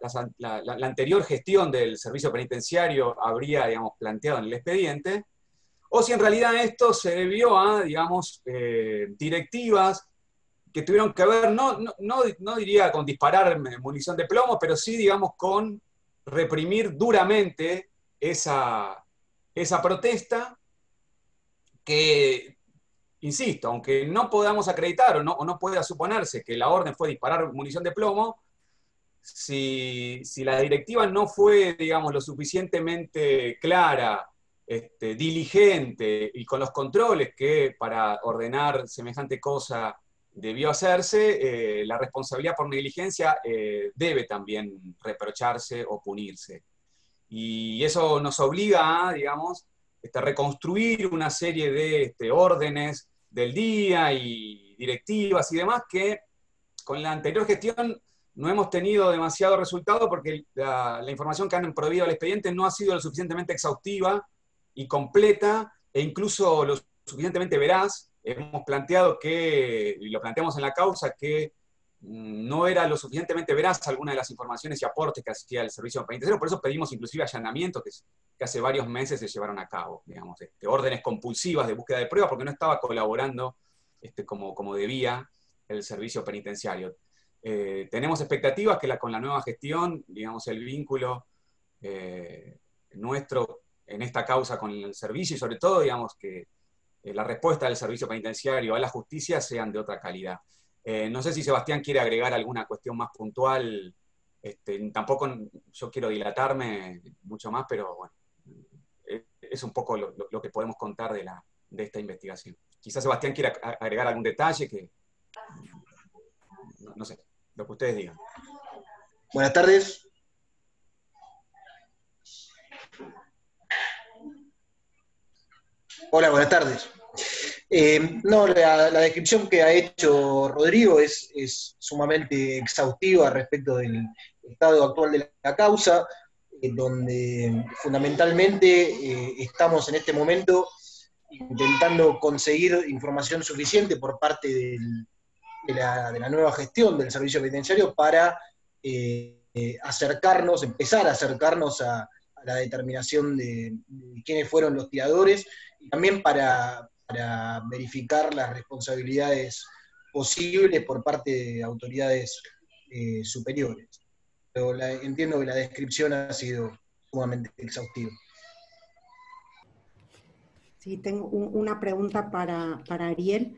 anterior gestión del servicio penitenciario habría, digamos, planteado en el expediente, o si en realidad esto se debió a, digamos, directivas que tuvieron que ver, no diría con disparar munición de plomo, pero sí, digamos, con reprimir duramente esa protesta que, insisto, aunque no podamos acreditar o no pueda suponerse que la orden fue disparar munición de plomo, si la directiva no fue, digamos, lo suficientemente clara, diligente y con los controles que para ordenar semejante cosa debió hacerse, la responsabilidad por negligencia debe también reprocharse o punirse. Y eso nos obliga a, digamos, reconstruir una serie de órdenes del día y directivas y demás que con la anterior gestión no hemos tenido demasiado resultado porque la información que han prohibido al expediente no ha sido lo suficientemente exhaustiva y completa e incluso lo suficientemente veraz. Hemos planteado y lo planteamos en la causa, que no era lo suficientemente veraz alguna de las informaciones y aportes que hacía el servicio penitenciario, por eso pedimos inclusive allanamientos que hace varios meses se llevaron a cabo, digamos, órdenes compulsivas de búsqueda de pruebas, porque no estaba colaborando como debía el servicio penitenciario. Tenemos expectativas que con la nueva gestión, digamos, el vínculo nuestro en esta causa con el servicio y sobre todo, digamos, que la respuesta del servicio penitenciario a la justicia sean de otra calidad. No sé si Sebastián quiere agregar alguna cuestión más puntual, tampoco yo quiero dilatarme mucho más, pero bueno, es un poco lo que podemos contar de esta investigación. Quizás Sebastián quiera agregar algún detalle que, no sé, lo que ustedes digan. Buenas tardes. Hola, buenas tardes. La descripción que ha hecho Rodrigo es sumamente exhaustiva respecto del estado actual de la causa, donde fundamentalmente estamos en este momento intentando conseguir información suficiente por parte de la nueva gestión del servicio penitenciario para empezar a acercarnos a la determinación de quiénes fueron los tiradores, y también para verificar las responsabilidades posibles por parte de autoridades superiores. Pero entiendo que la descripción ha sido sumamente exhaustiva. Sí, tengo una pregunta para Ariel.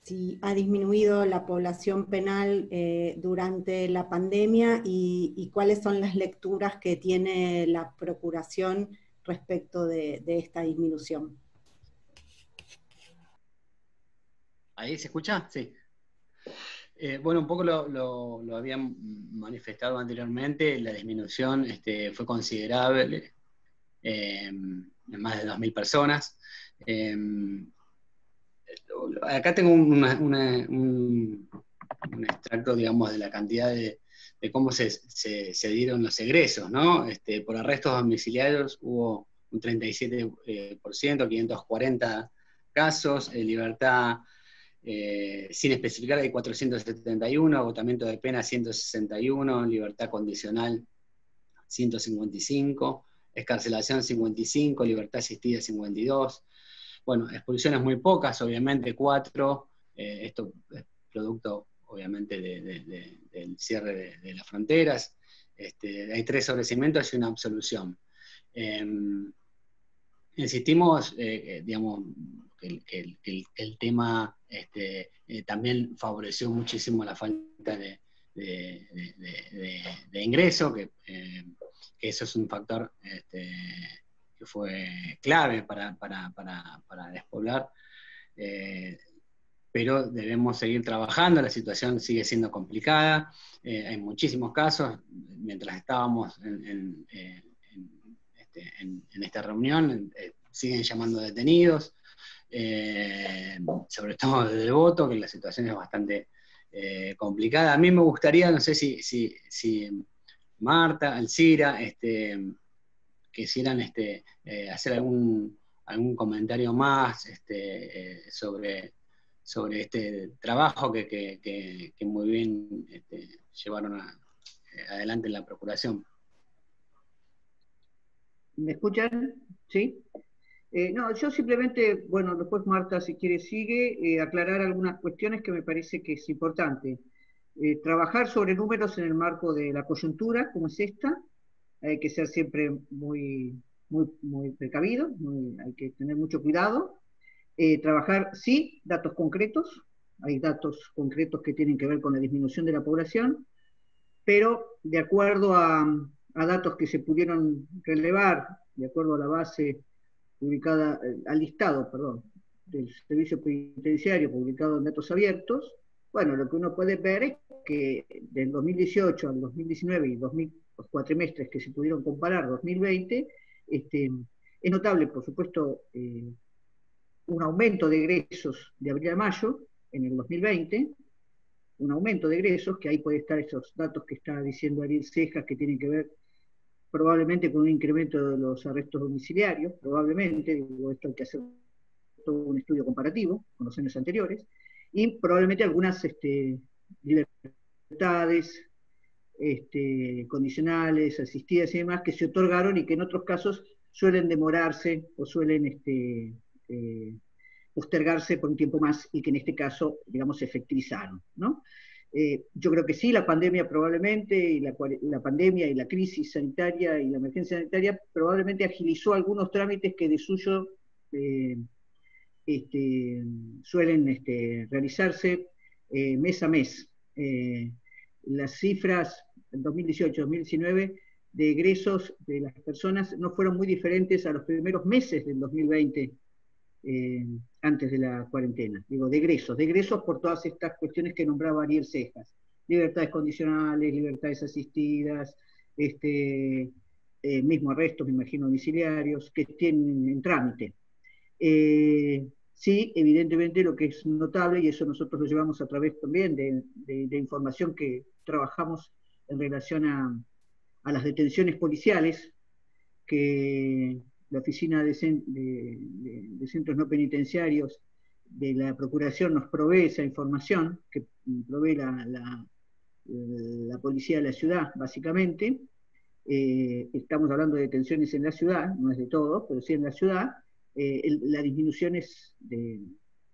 Si ha disminuido la población penal durante la pandemia y cuáles son las lecturas que tiene la Procuración respecto de esta disminución. ¿Ahí se escucha? Sí. Bueno, un poco lo habían manifestado anteriormente, la disminución fue considerable, en más de 2.000 personas. Acá tengo un extracto, digamos, de la cantidad de cómo se dieron los egresos, ¿no? Por arrestos domiciliarios hubo un 37%, 540 casos, libertad sin especificar hay 471, agotamiento de pena 161, libertad condicional 155, excarcelación 55, libertad asistida 52. Bueno, expulsiones muy pocas, obviamente 4, esto es producto obviamente del cierre de las fronteras. Hay 3 sobreseimientos y una absolución. Insistimos, digamos, que el tema también favoreció muchísimo la falta de ingreso, que eso es un factor que fue clave para despoblar, pero debemos seguir trabajando, la situación sigue siendo complicada, hay muchísimos casos, mientras estábamos en esta reunión, siguen llamando detenidos, sobre todo de Devoto, que la situación es bastante complicada. A mí me gustaría, no sé si Marta, Alcira, quisieran hacer algún comentario más sobre este trabajo que muy bien llevaron adelante en la Procuración. ¿Me escuchan? ¿Sí? No, yo simplemente, bueno, después Marta, si quiere, sigue, aclarar algunas cuestiones que me parece que es importante. Trabajar sobre números en el marco de la coyuntura, como es esta, hay que ser siempre muy precavido, hay que tener mucho cuidado. Trabajar, sí, datos concretos, hay datos concretos que tienen que ver con la disminución de la población, pero de acuerdo a datos que se pudieron relevar, de acuerdo a la base publicada, al listado, perdón, del Servicio Penitenciario publicado en Datos Abiertos, bueno, lo que uno puede ver es que del 2018 al 2019 y los cuatrimestres que se pudieron comparar, 2020, es notable, por supuesto, un aumento de egresos de abril a mayo en el 2020, un aumento de egresos, que ahí puede estar esos datos que está diciendo Ariel Cejas, que tienen que ver probablemente con un incremento de los arrestos domiciliarios, probablemente, digo, esto hay que hacer todo un estudio comparativo con los años anteriores, y probablemente algunas libertades condicionales, asistidas y demás, que se otorgaron y que en otros casos suelen demorarse o suelen postergarse por un tiempo más y que en este caso, digamos, se efectivizaron, ¿no? Yo creo que sí, la pandemia probablemente, y la pandemia y la crisis sanitaria y la emergencia sanitaria probablemente agilizó algunos trámites que de suyo suelen realizarse mes a mes. Las cifras en 2018-2019 de egresos de las personas no fueron muy diferentes a los primeros meses del 2020, antes de la cuarentena, digo, de egresos por todas estas cuestiones que nombraba Ariel Cejas, libertades condicionales, libertades asistidas, mismo arrestos, me imagino, domiciliarios, que tienen en trámite. Sí, evidentemente lo que es notable, y eso nosotros lo llevamos a través también de información que trabajamos en relación a las detenciones policiales, que la Oficina de Centros No Penitenciarios de la Procuración nos provee esa información, que provee la Policía de la Ciudad, básicamente, estamos hablando de detenciones en la ciudad, no es de todo, pero sí en la ciudad, la disminución es de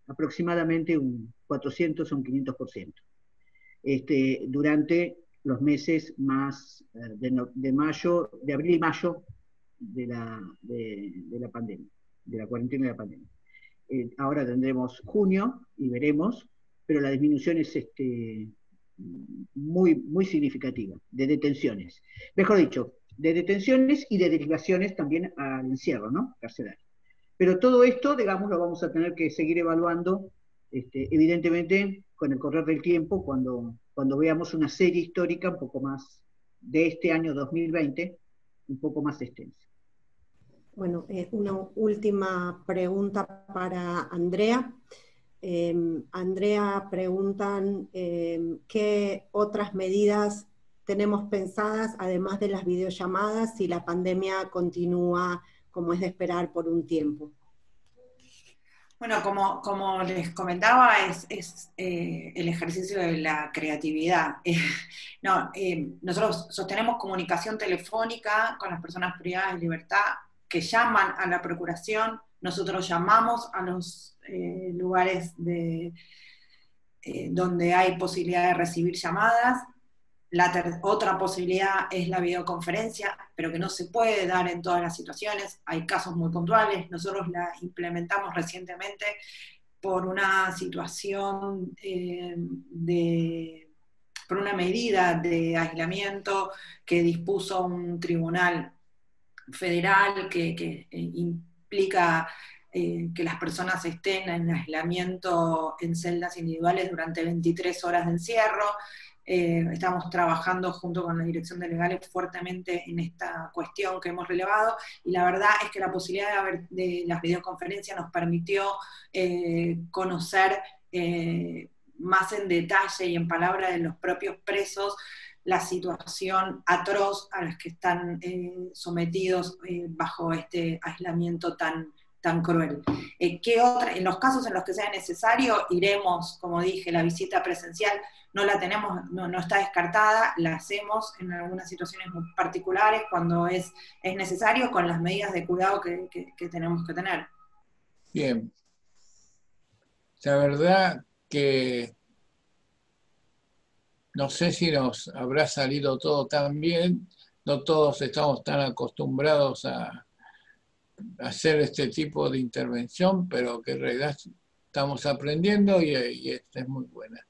aproximadamente un 400 o un 500%. Durante los meses más de mayo, de abril y mayo de la pandemia, de la cuarentena de la pandemia. Ahora tendremos junio y veremos, pero la disminución es muy, muy significativa, de detenciones. Mejor dicho, de detenciones y de derivaciones también al encierro, ¿no? Carcelario. Pero todo esto, digamos, lo vamos a tener que seguir evaluando, evidentemente, con el correr del tiempo, cuando veamos una serie histórica un poco más de este año 2020, un poco más extensa. Bueno, una última pregunta para Andrea. Andrea preguntan qué otras medidas tenemos pensadas, además de las videollamadas, si la pandemia continúa como es de esperar por un tiempo. Bueno, como les comentaba, es el ejercicio de la creatividad. Nosotros sostenemos comunicación telefónica con las personas privadas de libertad que llaman a la procuración. Nosotros llamamos a los lugares donde hay posibilidad de recibir llamadas. Otra posibilidad es la videoconferencia, pero que no se puede dar en todas las situaciones. Hay casos muy puntuales. Nosotros la implementamos recientemente por una situación por una medida de aislamiento que dispuso un tribunal federal que implica que las personas estén en aislamiento en celdas individuales durante 23 horas de encierro. Estamos trabajando junto con la Dirección de Legales fuertemente en esta cuestión que hemos relevado, y la verdad es que la posibilidad de las videoconferencias nos permitió conocer más en detalle y en palabras de los propios presos la situación atroz a las que están sometidos bajo este aislamiento tan cruel. En los casos en los que sea necesario, iremos, como dije, la visita presencial no la tenemos, no está descartada, la hacemos en algunas situaciones muy particulares cuando es necesario, con las medidas de cuidado que tenemos que tener. Bien. La verdad que no sé si nos habrá salido todo tan bien, no todos estamos tan acostumbrados a hacer este tipo de intervención, pero que en realidad estamos aprendiendo y esta es muy buena.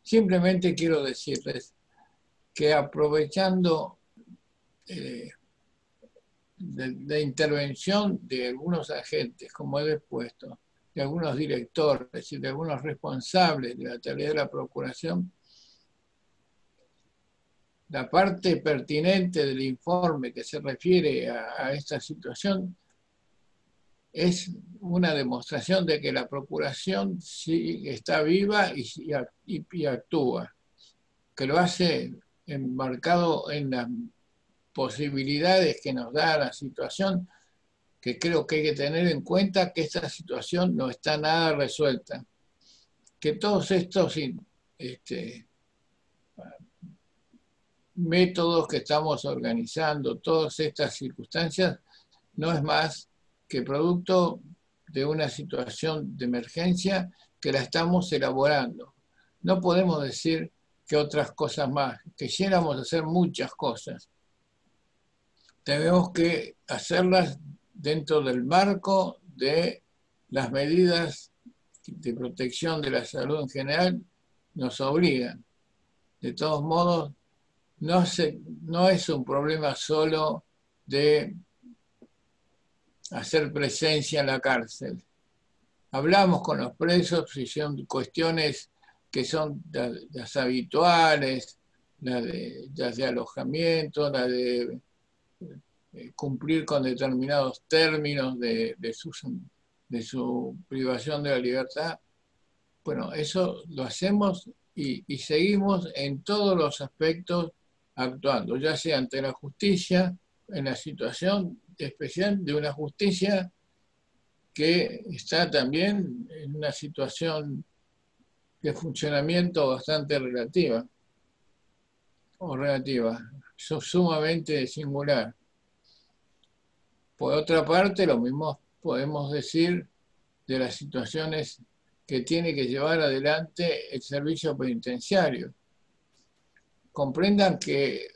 Simplemente quiero decirles que aprovechando de intervención de algunos agentes, como he expuesto, de algunos directores y de algunos responsables de la tarea de la procuración, la parte pertinente del informe que se refiere a esta situación es una demostración de que la procuración sí está viva y actúa, que lo hace enmarcado en las posibilidades que nos da la situación, que creo que hay que tener en cuenta que esta situación no está nada resuelta, que todos estos métodos que estamos organizando, todas estas circunstancias, no es más que producto de una situación de emergencia que la estamos elaborando. No podemos decir que otras cosas más, quisiéramos hacer muchas cosas. Tenemos que hacerlas dentro del marco de las medidas de protección de la salud en general, nos obligan. De todos modos, no es un problema solo de hacer presencia en la cárcel. Hablamos con los presos y son cuestiones que son las habituales, las de alojamiento, las de cumplir con determinados términos de su privación de la libertad. Bueno, eso lo hacemos y seguimos en todos los aspectos actuando, ya sea ante la justicia, en la situación especial de una justicia que está también en una situación de funcionamiento bastante relativa. sumamente singular. Por otra parte, lo mismo podemos decir de las situaciones que tiene que llevar adelante el servicio penitenciario. Comprendan que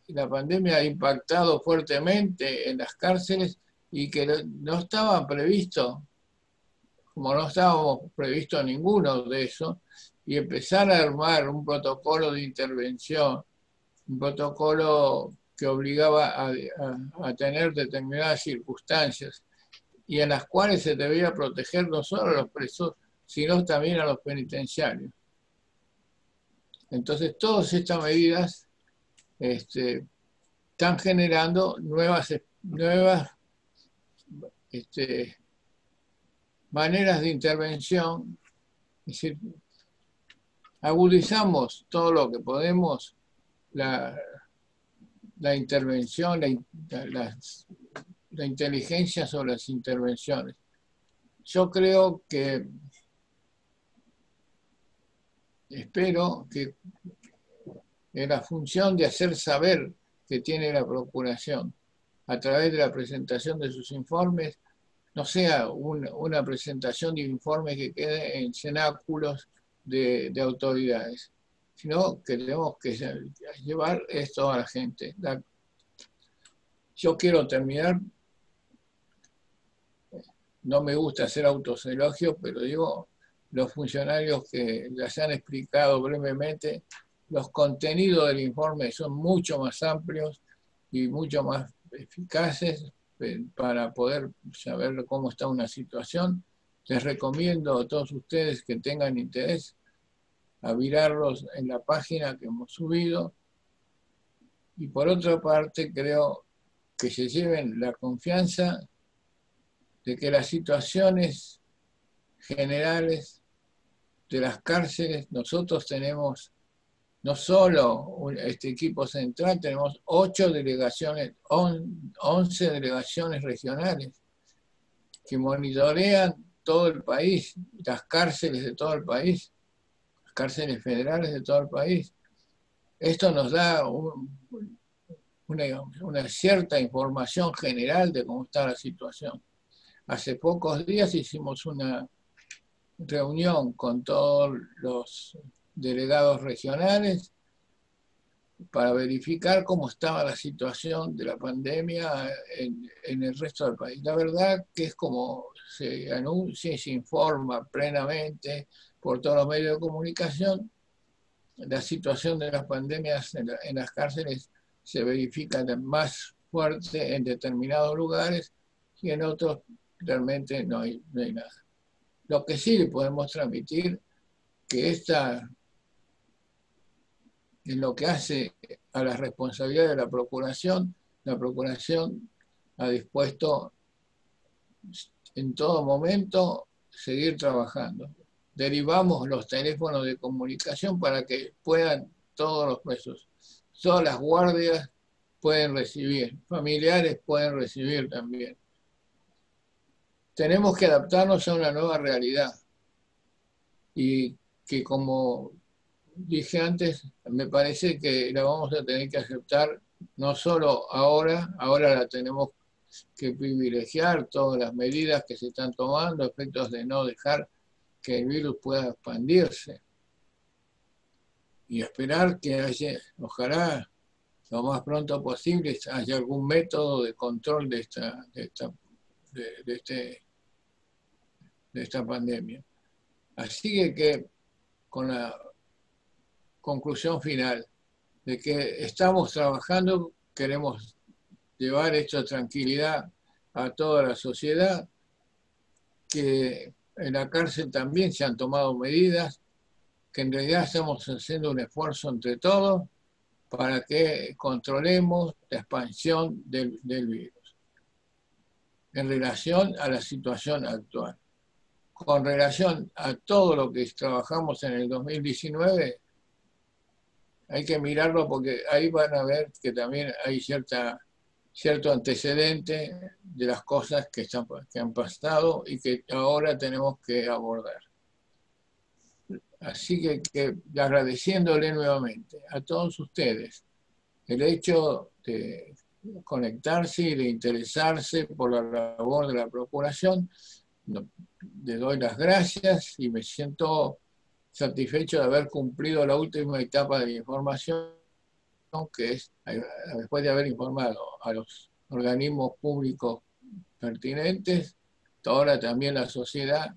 la pandemia ha impactado fuertemente en las cárceles y que no estaba previsto, como no estábamos previsto ninguno de eso, y empezar a armar un protocolo de intervención, un protocolo que obligaba a tener determinadas circunstancias y en las cuales se debía proteger no solo a los presos, sino también a los penitenciarios. Entonces, todas estas medidas están generando nuevas maneras de intervención, es decir, agudizamos todo lo que podemos la intervención, la inteligencia sobre las intervenciones. Yo creo que, espero que en la función de hacer saber que tiene la Procuración a través de la presentación de sus informes, no sea una presentación de informes que quede en cenáculos de autoridades, sino que tenemos que llevar esto a la gente. Yo quiero terminar, no me gusta hacer autoelogios, pero digo, los funcionarios que les han explicado brevemente, los contenidos del informe son mucho más amplios y mucho más eficaces para poder saber cómo está una situación. Les recomiendo a todos ustedes que tengan interés a mirarlos en la página que hemos subido. Y por otra parte, creo que se lleven la confianza de que las situaciones generales de las cárceles, nosotros tenemos no solo este equipo central, tenemos 8 delegaciones, 11 delegaciones regionales que monitorean todo el país, las cárceles de todo el país, las cárceles federales de todo el país. Esto nos da una cierta información general de cómo está la situación. Hace pocos días hicimos una reunión con todos los delegados regionales para verificar cómo estaba la situación de la pandemia en el resto del país. La verdad que es como se anuncia y se informa plenamente por todos los medios de comunicación, la situación de las pandemias en las cárceles se verifica más fuerte en determinados lugares y en otros realmente no hay nada. Lo que sí podemos transmitir que en lo que hace a la responsabilidad de la Procuración ha dispuesto en todo momento seguir trabajando. Derivamos los teléfonos de comunicación para que puedan todos los presos, todas las guardias pueden recibir, familiares pueden recibir también. Tenemos que adaptarnos a una nueva realidad y que, como dije antes, me parece que la vamos a tener que aceptar no solo ahora la tenemos que privilegiar todas las medidas que se están tomando, efectos de no dejar que el virus pueda expandirse y esperar que haya, ojalá lo más pronto posible, haya algún método de control de esta pandemia. Así que con la conclusión final de que estamos trabajando, queremos llevar esta tranquilidad a toda la sociedad, que en la cárcel también se han tomado medidas, que en realidad estamos haciendo un esfuerzo entre todos para que controlemos la expansión del virus en relación a la situación actual. Con relación a todo lo que trabajamos en el 2019, hay que mirarlo porque ahí van a ver que también hay cierto antecedente de las cosas que han pasado y que ahora tenemos que abordar. Así que agradeciéndole nuevamente a todos ustedes el hecho de conectarse y de interesarse por la labor de la Procuración. Le doy las gracias y me siento satisfecho de haber cumplido la última etapa de mi información, que es, después de haber informado a los organismos públicos pertinentes, ahora también la sociedad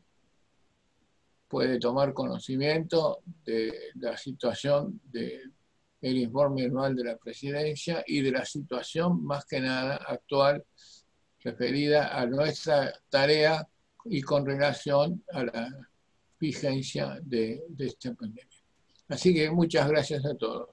puede tomar conocimiento de la situación del informe anual de la Presidencia y de la situación más que nada actual referida a nuestra tarea y con relación a la vigencia de esta pandemia. Así que muchas gracias a todos.